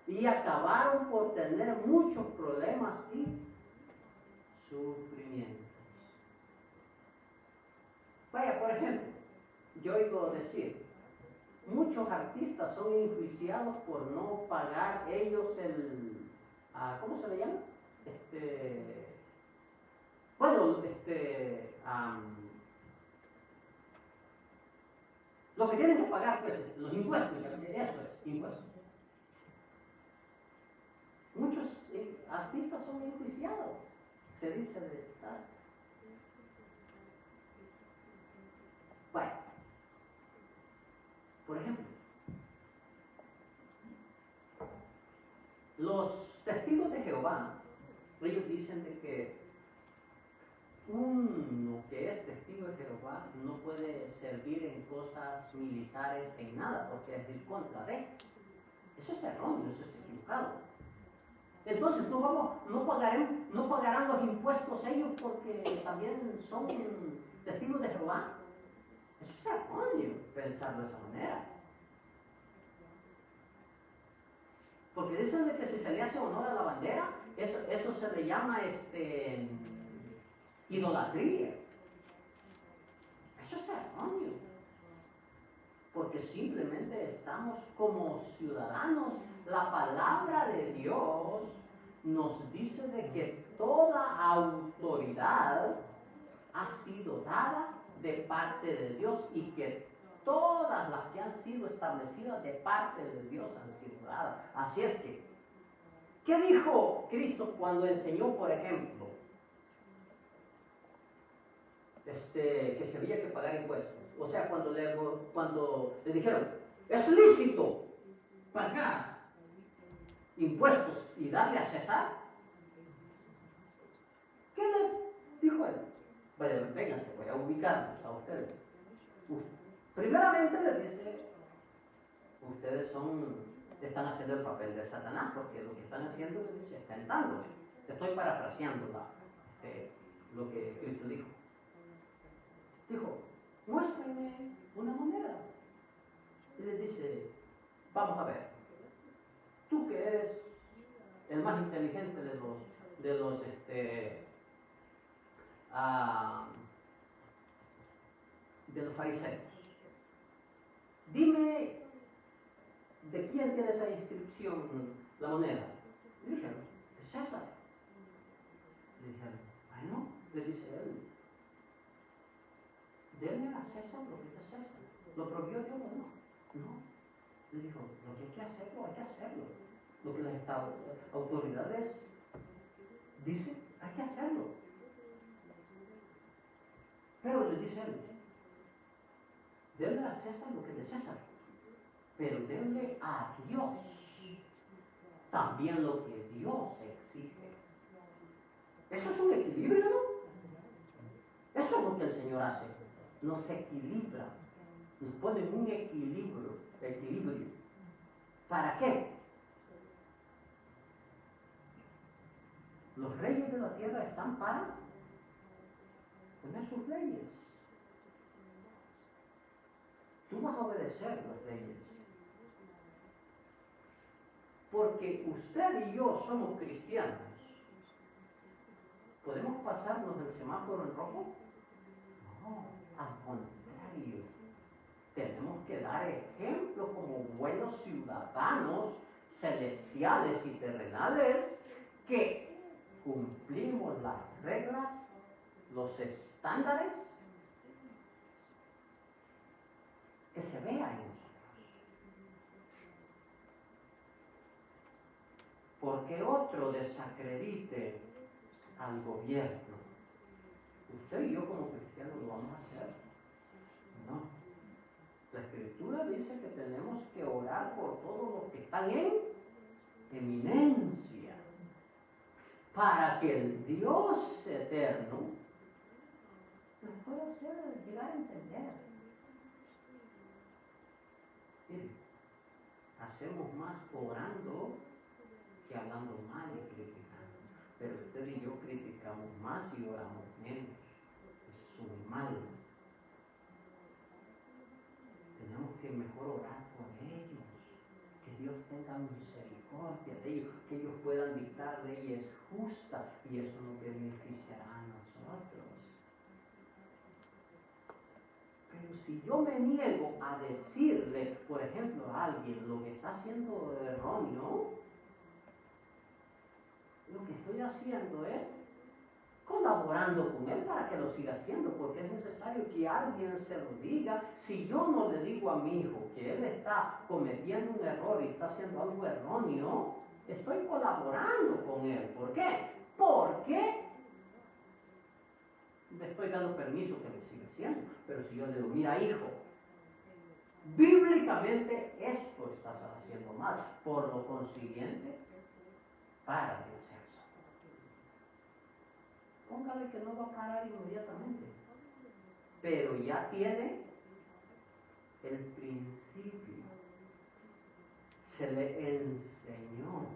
Y acabaron por tener muchos problemas y sufrimientos. Vaya, por ejemplo, yo oigo decir, muchos artistas son enjuiciados por no pagar ellos ¿cómo se le llama? Lo que tienen que pagar, pues, los impuestos, eso es, impuestos. Muchos artistas son enjuiciados, se dice de tal. Bueno, por ejemplo, los testigos de Jehová, ellos dicen de que uno que es testigo de Jehová no puede servir en cosas militares en nada, porque es en contra de. Eso es erróneo, eso es equivocado. Entonces no pagarán los impuestos ellos porque también son testigos de Jehová. Eso es erróneo pensar de esa manera. Porque dicen de que si se le hace honor a la bandera, eso se le llama idolatría. Eso es erróneo. Porque simplemente estamos como ciudadanos. La palabra de Dios nos dice de que toda autoridad ha sido dada de parte de Dios y que todas las que han sido establecidas de parte de Dios han sido dadas. Así es que, ¿qué dijo Cristo cuando enseñó, por ejemplo, que se había que pagar impuestos? O sea, cuando le dijeron, es lícito pagar impuestos y darle a César, ¿qué les dijo él? Bueno, vénganse, voy a ubicarlos a ustedes. Primeramente les dice, ustedes están haciendo el papel de Satanás, porque lo que están haciendo les dice, sentándose. Estoy parafraseando lo que Cristo dijo. Dijo, muéstrenme una moneda. Y les dice, vamos a ver, tú que eres el más inteligente de los fariseos, dime de quién tiene esa inscripción la moneda. Le dijeron, de César. Le dijeron, bueno, le dice él, denle a César lo que es de César. ¿Lo prohibió Dios o no? No. Le dijo, lo que hay que hacerlo, hay que hacerlo. Lo que las autoridades dicen, hay que hacerlo. Pero le dice él, denle a César lo que es de César, pero denle a Dios también lo que Dios exige. Eso es un equilibrio, ¿no? Eso es lo que el Señor hace. Nos equilibra, nos pone en un equilibrio. ¿Para qué? Los reyes de la tierra están para poner sus leyes. Tú vas a obedecer las leyes. Porque usted y yo somos cristianos. ¿Podemos pasarnos el semáforo en rojo? No, al contrario. Tenemos que dar ejemplo como buenos ciudadanos celestiales y terrenales que cumplimos las reglas, los estándares que se vea en nosotros. Porque otro desacredite al gobierno, usted y yo como cristianos lo vamos a hacer. No. La Escritura dice que tenemos que orar por todos los que están en eminencia, para que el Dios eterno les pueda hacer llegar a entender. Mire, hacemos más orando que hablando mal y criticando. Pero usted y yo criticamos más y oramos menos. Eso es un mal. Tenemos que mejor orar por ellos, que Dios tenga misericordia de ellos, que ellos puedan dictar leyes justas y eso nos beneficiará a nosotros. Pero si yo me niego a decirle, por ejemplo, a alguien lo que está haciendo erróneo, lo que estoy haciendo es colaborando con él para que lo siga haciendo, porque es necesario que alguien se lo diga. Si yo no le digo a mi hijo que él está cometiendo un error y está haciendo algo erróneo, estoy colaborando con él. ¿Por qué? Porque le estoy dando permiso que lo siga haciendo. Pero si yo le digo, mira hijo, bíblicamente esto estás haciendo mal, por lo consiguiente, para de hacerlo. Póngale que no va a parar inmediatamente, pero ya tiene el principio, se le enseñó,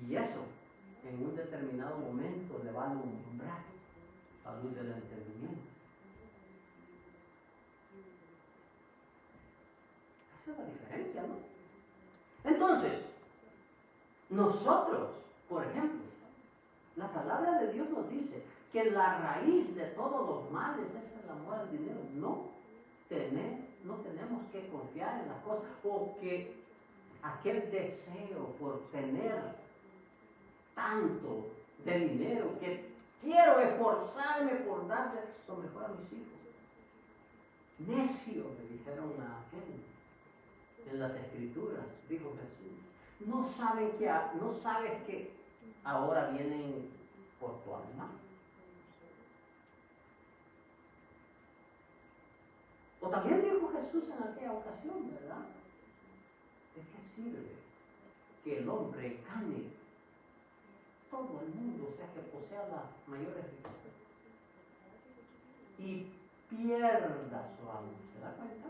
y eso en un determinado momento le va a alumbrar la luz del entendimiento. Esa es la diferencia, ¿no? Entonces, nosotros, por ejemplo, la palabra de Dios nos dice que la raíz de todos los males es el amor al dinero. No tenemos que confiar en las cosas, o que aquel deseo por tener tanto de dinero que quiero esforzarme por darle lo mejor a mis hijos. Necio, le dijeron a aquel en las Escrituras, dijo Jesús. ¿No sabes que ahora vienen por tu alma? O también dijo Jesús en aquella ocasión, ¿verdad? ¿De qué sirve que el hombre gane todo el mundo, o sea, que posea las mayores riquezas, y pierda su alma? ¿Se da cuenta?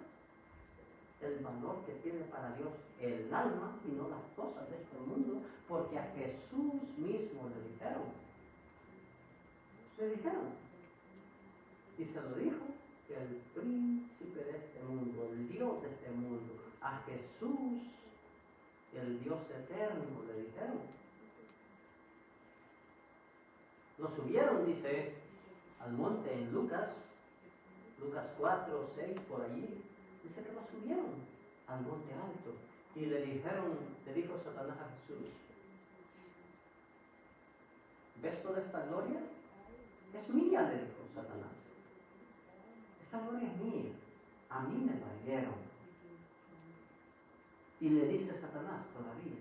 El valor que tiene para Dios el alma y no las cosas de este mundo, porque a Jesús mismo le dijeron, y se lo dijo el príncipe de este mundo, el Dios de este mundo, a Jesús, el Dios eterno, le dijeron. Lo subieron, dice, al monte en Lucas 4, 6, por allí, dice que lo subieron al monte alto y le dijo Satanás a Jesús, ¿ves toda esta gloria? Es mía, le dijo Satanás. Esta gloria es mía, a mí me la dieron. Y le dice Satanás todavía,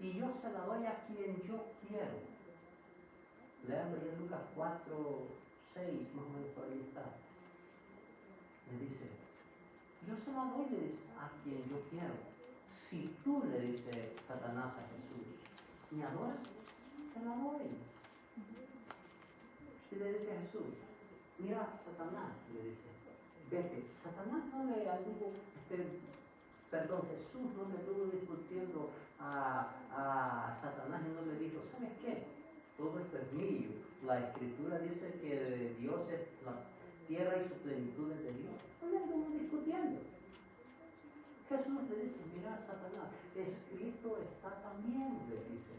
y yo se la doy a quien yo quiero. Leando ya en Lucas 4, 6, más o menos por ahí está. Le dice, yo se la doy, le dice, a quien yo quiero. Si tú, le dice Satanás a Jesús, me adoras, te la doy. Y le dice a Jesús, mira, Satanás, le dice, vete. Satanás no le anduvo, Jesús no le estuvo discutiendo a Satanás y no le dijo, ¿sabes qué? Todo esto es mío. La Escritura dice que Dios es la tierra y su plenitud es de Dios. No le anduvo discutiendo. Jesús le dice, mira, Satanás, escrito está también, le dice.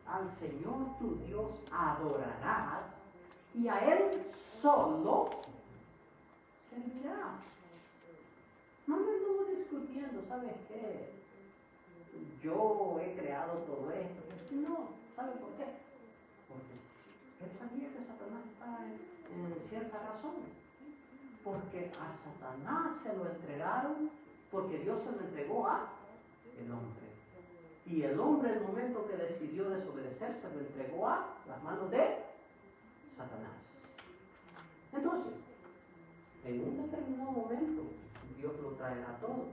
al Señor tu Dios adorarás y a Él solo servirás. No me anduvo discutiendo, ¿sabes qué? Yo he creado todo esto. No, ¿sabe por qué? Porque él sabía que Satanás estaba en cierta razón. Porque a Satanás se lo entregaron, porque Dios se lo entregó a el hombre. Y el hombre, en el momento que decidió desobedecer, se lo entregó a las manos de Satanás. Entonces, en un determinado momento, Dios lo traerá todo.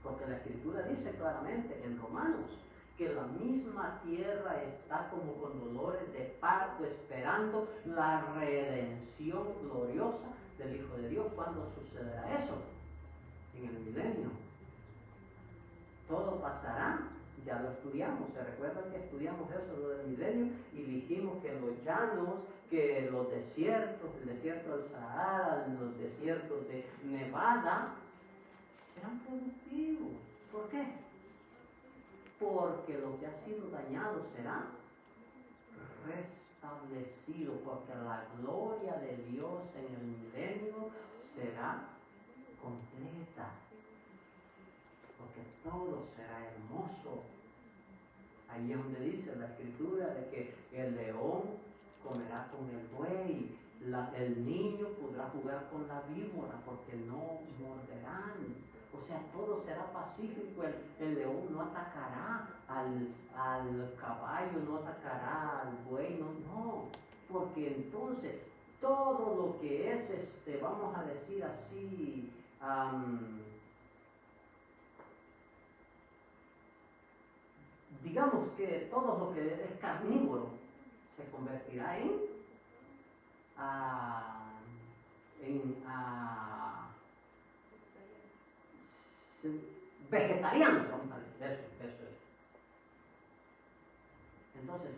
Porque la Escritura dice claramente en Romanos que la misma tierra está como con dolores de parto, esperando la redención gloriosa del Hijo de Dios. ¿Cuándo sucederá eso? En el milenio. Todo pasará, ya lo estudiamos. ¿Se recuerdan que estudiamos eso, lo del milenio? Y dijimos que los llanos, que los desiertos, el desierto del Sahara, los desiertos de Nevada, serán productivos. ¿Por qué? Porque lo que ha sido dañado será restablecido, porque la gloria de Dios en el milenio será completa, porque todo será hermoso. Ahí es donde dice la Escritura de que el león comerá con el buey, el niño podrá jugar con la víbora, porque no morderán. O sea, todo será pacífico. El león no atacará al caballo, no atacará al buey, no, porque entonces todo lo que es, vamos a decir así, digamos que todo lo que es carnívoro se convertirá vegetariano, vamos a decir, eso es. Entonces,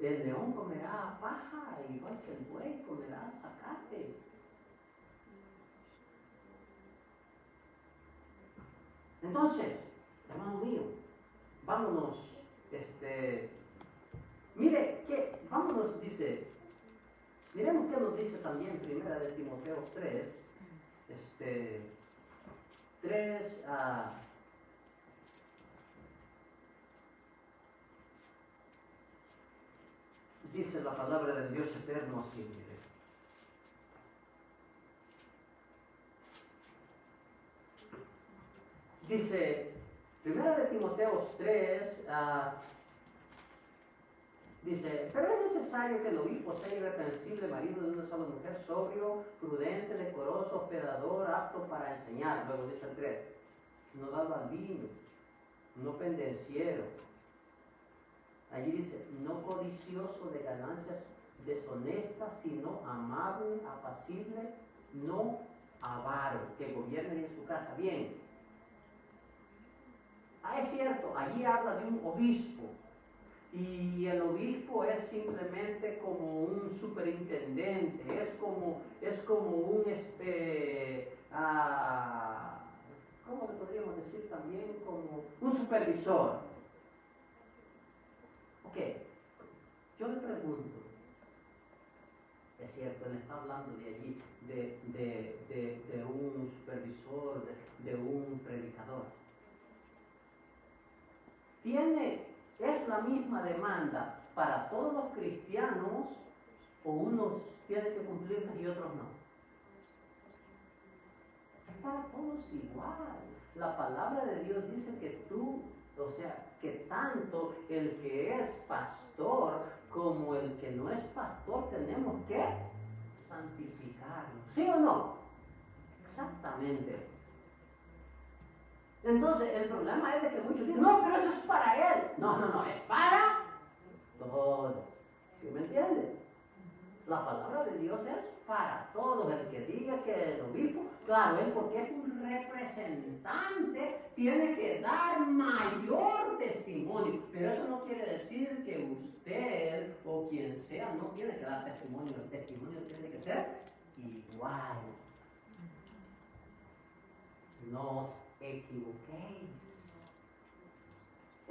el león comerá paja, igual que el buey comerá zacate. Entonces, hermano mío, vámonos, vámonos, dice, miremos qué nos dice también Primera de Timoteo 3, 3 dice la palabra del Dios eterno así, mire. Dice, Primera de Timoteo 3, dice, pero es necesario que el obispo sea irreprensible, marido de una sola mujer, sobrio, prudente, decoroso, hospedador, apto para enseñar. Luego dice el 3, no dado al vino, no pendenciero. Allí dice, no codicioso de ganancias deshonestas, sino amable, apacible, no avaro, que gobierne en su casa. Bien. Es cierto, allí habla de un obispo. Y el obispo es simplemente como un superintendente, es como un ¿cómo le podríamos decir también? Como un supervisor. Ok, yo le pregunto, es cierto, él está hablando de allí, de un supervisor, de un predicador. ¿Es la misma demanda para todos los cristianos o unos tienen que cumplirlas y otros no? Es para todos igual. La palabra de Dios dice que que tanto el que es pastor como el que no es pastor tenemos que santificarlo. ¿Sí o no? Exactamente. Entonces, el problema es de que muchos dicen, no, pero eso es para él. No, es para todos. ¿Sí me entienden? La palabra de Dios es para todos. El que diga que el obispo, claro, él porque es un representante, tiene que dar mayor testimonio. Pero eso no quiere decir que usted o quien sea no tiene que dar testimonio. El testimonio tiene que ser igual. No os equivoquéis.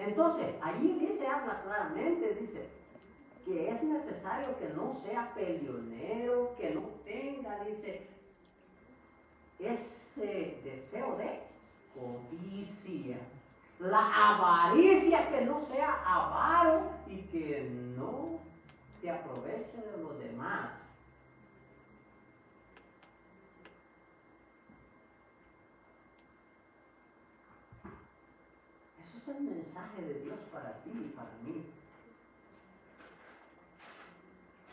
Entonces, allí dice, habla claramente, dice que es necesario que no sea peleonero, que no tenga, dice, ese deseo de codicia. La avaricia, que no sea avaro y que no te aproveche de los demás. Eso es el mensaje de Dios para ti y para mí.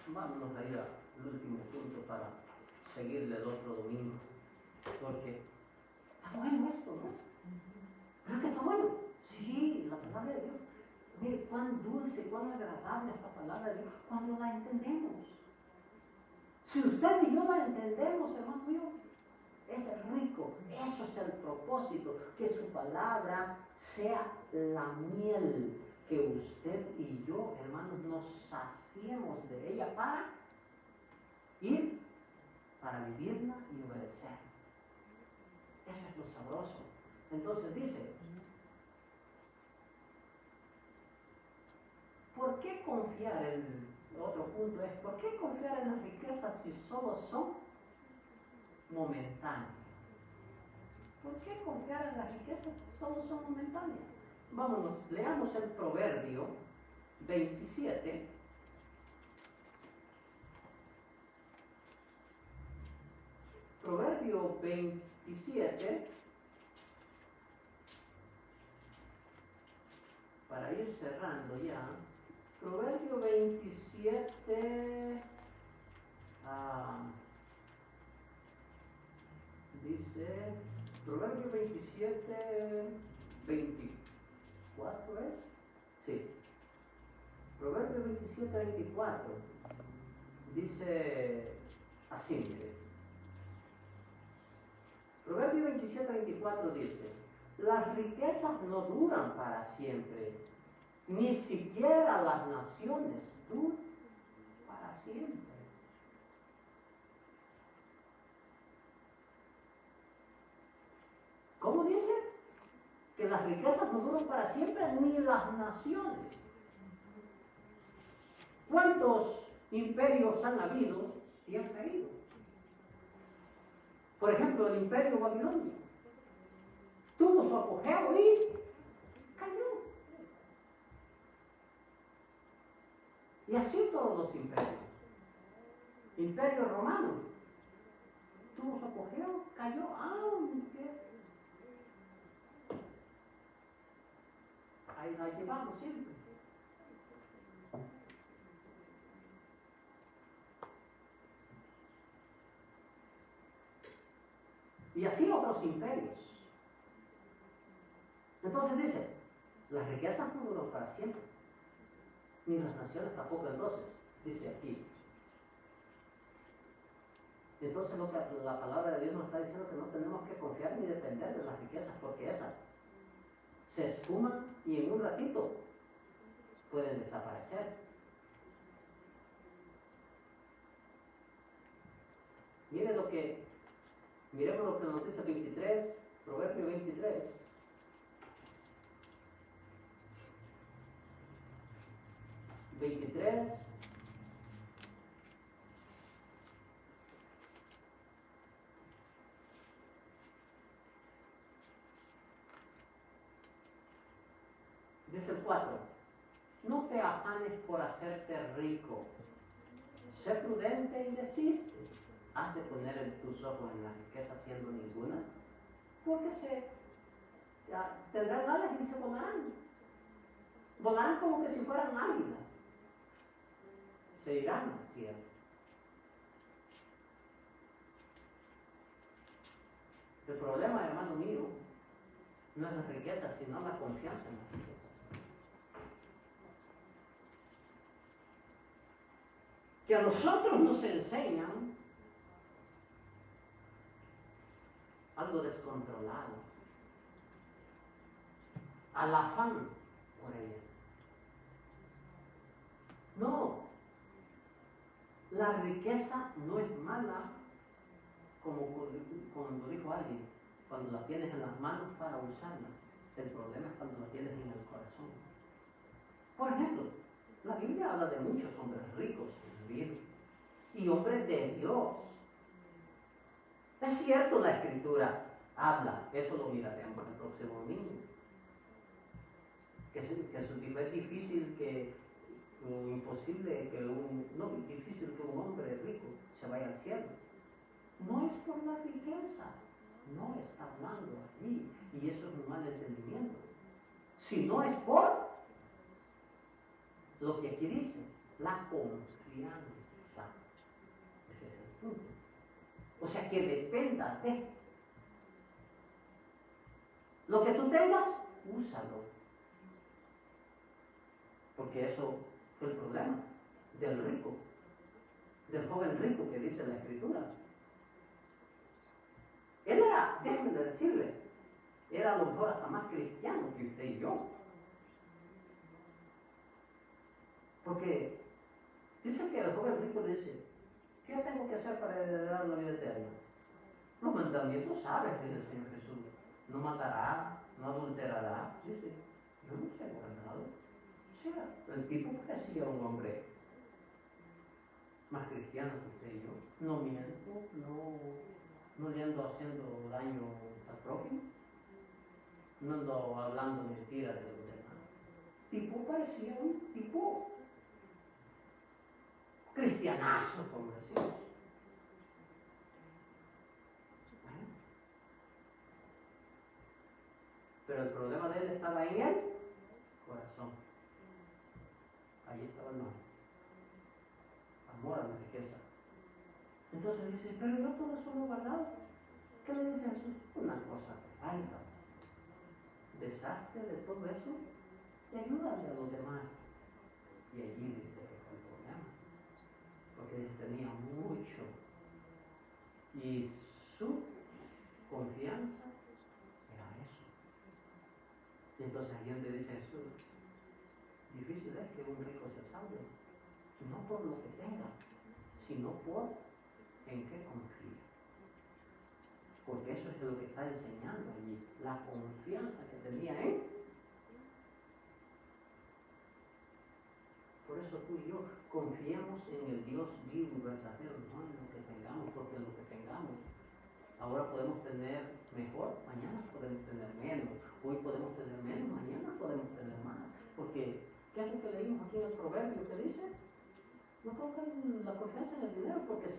Vámonos a ir al último punto para seguirle el otro domingo. Porque está bueno esto, ¿no? ¿Verdad que está bueno? Sí, la palabra de Dios. Mire cuán dulce, cuán agradable es la palabra de Dios cuando la entendemos. Si usted y yo la entendemos, hermano mío, es rico. Eso es el propósito, que su palabra sea la miel, que usted y yo, hermanos, nos saciemos de ella para ir, para vivirla y obedecer. Eso es lo sabroso. Entonces dice, ¿por qué confiar en, otro punto es, ¿por qué confiar en las riquezas si solo son momentáneas? ¿Por qué confiar en las riquezas si solo son momentáneas? Vámonos, leamos el Proverbio 27. Proverbio 27, para ir cerrando ya. Proverbio 27, dice, Proverbio 27, 24 ¿es? Sí. Proverbio 27, 24, dice así, mire. Proverbio 27, 24 dice, las riquezas no duran para siempre, ni siquiera las naciones duran para siempre. ¿Cómo dice? Que las riquezas no duran para siempre, ni las naciones. ¿Cuántos imperios han habido y han caído? Por ejemplo, el imperio babilonio tuvo su apogeo y cayó. Y así todos los imperios. Imperio romano tuvo su apogeo, cayó, aunque ahí la llevamos siempre. Y así otros imperios. Entonces dice, las riquezas no duran para siempre, ni las naciones tampoco. Entonces, dice aquí. Entonces lo que la palabra de Dios nos está diciendo, que no tenemos que confiar ni depender de las riquezas, porque esas se esfuman y en un ratito pueden desaparecer. Miremos lo que nos dice 23, Proverbio 23. Dice el 4, no te afanes por hacerte rico, sé prudente y desiste. Has de poner tus ojos en la riqueza siendo ninguna, porque tendrán alas y se volarán. Volarán como que si fueran águilas. Se irán al cielo. El problema, hermano mío, no es la riqueza, sino la confianza en las riquezas. Que a nosotros nos enseñan algo descontrolado, al afán por ella. No, la riqueza no es mala, como dijo alguien, cuando la tienes en las manos para usarla. El problema es cuando lo tienes en el corazón. Por ejemplo, la Biblia habla de muchos hombres ricos en la Biblia y hombres de Dios. Es cierto, la Escritura habla, eso lo miraremos el próximo domingo, que su tipo es difícil imposible difícil que un hombre rico se vaya al cielo. No es por la riqueza, no está hablando allí, y eso es un mal entendimiento, sino es por lo que aquí dice, la confianza. Ese es el punto. O sea, que dependa de lo que tú tengas, úsalo. Porque eso fue el problema del rico, del joven rico que dice la Escritura. Él era, déjenme decirle, era a lo mejor hasta más cristiano que usted y yo. Porque dice que el joven rico dice, ¿qué tengo que hacer para heredar la vida eterna? Los mandamientos sabes, dice el Señor Jesús. No matará, no adulterará. Dice, yo no sé guardado. O sea, el tipo parecía un hombre más cristiano que usted y yo. No miento, no le ando haciendo daño al prójimo, no ando hablando mentiras de los demás. Tipo parecía un tipo cristianazo, como decimos. Pero el problema de él estaba en el corazón. Ahí estaba el mal. Amor a la riqueza. Entonces dice, pero yo todo eso lo he guardado. ¿Qué le dice Jesús? Una cosa te falta. Deshazte de todo eso y ayúdale a los demás. Y allí dice que fue el problema. Porque él tenía mucho. Y su confianza era eso. Y entonces ahí donde dice Jesús, difícil es que un rico se salve. No por lo que tenga, sino por en qué confía. Porque eso es lo que está enseñando allí, la confianza que tenía él. Por eso tú y yo confiemos en el Dios vivo y verdadero, no en lo que tengamos, porque en lo que tengamos, ahora podemos tener mejor, mañana podemos tener menos, hoy podemos tener menos, mañana podemos tener más. Porque, ¿qué es lo que leímos aquí en el proverbio que dice? No pongan la confianza en el dinero porque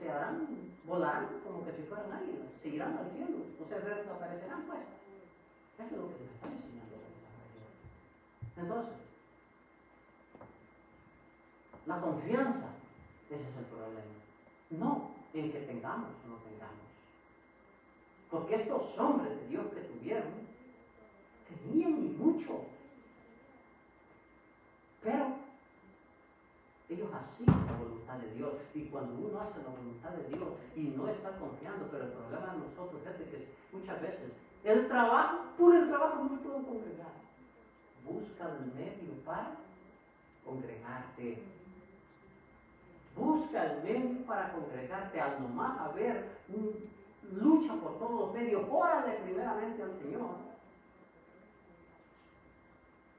volarán como que si fueran águilas, se irán al cielo, o sea, desaparecerán pues. Eso es lo que nos está enseñando la palabra. Entonces, la confianza, ese es el problema. No en que tengamos o no tengamos. Porque estos hombres de Dios que tuvieron, tenían y mucho. Pero ellos hacían la voluntad de Dios. Y cuando uno hace la voluntad de Dios y no está confiando, pero el problema de nosotros es que muchas veces el trabajo, por el trabajo no me puedo congregar. Busca el medio para congregarte. Busca el medio para congregarte. Al nomás haber lucha por todos los medios, órale primeramente al Señor.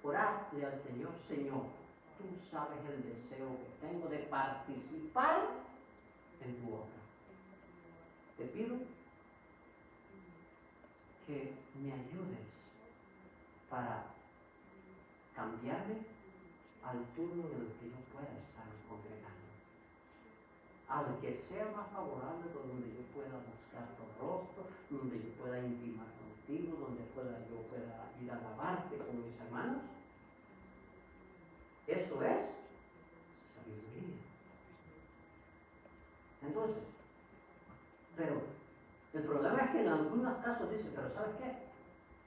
Orarle al Señor, Señor, tú sabes el deseo que tengo de participar en tu obra. Te pido que me ayudes para cambiarme al turno en el que yo pueda estar congregando. Al que sea más favorable, donde yo pueda buscar tu rostro, donde yo pueda intimar contigo, donde yo pueda ir a alabarte con mis hermanos. Eso es sabiduría. Entonces, pero el problema es que en algunos casos dice, pero ¿sabes qué?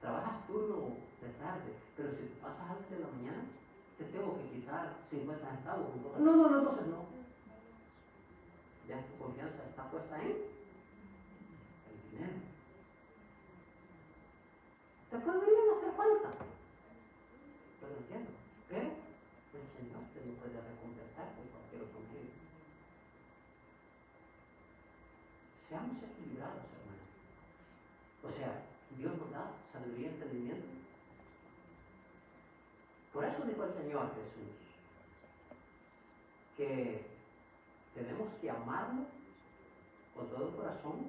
Trabajas turno de tarde, pero si te pasas antes de la mañana, te tengo que quitar 50 centavos. No, entonces no. Ya tu confianza está puesta en el dinero. Te podrían hacer falta, pero entiendo. Pero el Señor te lo puede recompensar con cualquier otro medio. Seamos equilibrados, hermanos. O sea, Dios nos da sabiduría y entendimiento Señor Jesús que tenemos que amarlo con todo el corazón,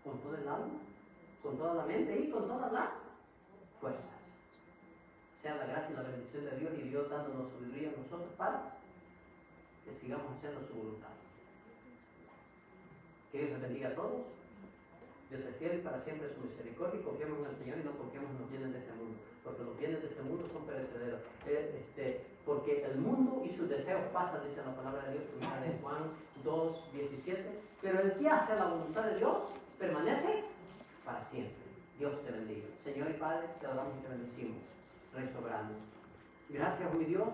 con todo el alma, con toda la mente y con todas las fuerzas. Sea la gracia y la bendición de Dios y Dios dándonos sabiduría a nosotros para que sigamos haciendo su voluntad. Que Dios les bendiga a todos. Dios es fiel para siempre su misericordia y confiemos en el Señor y no confiemos en los bienes de este mundo, porque los bienes de este mundo son perecederos. Porque el mundo y sus deseos pasan, dice la palabra de Dios, primera de Juan 2:17, pero el que hace la voluntad de Dios permanece para siempre. Dios te bendiga. Señor y Padre, te adoramos y te bendecimos. Rey soberano. Gracias, mi Dios,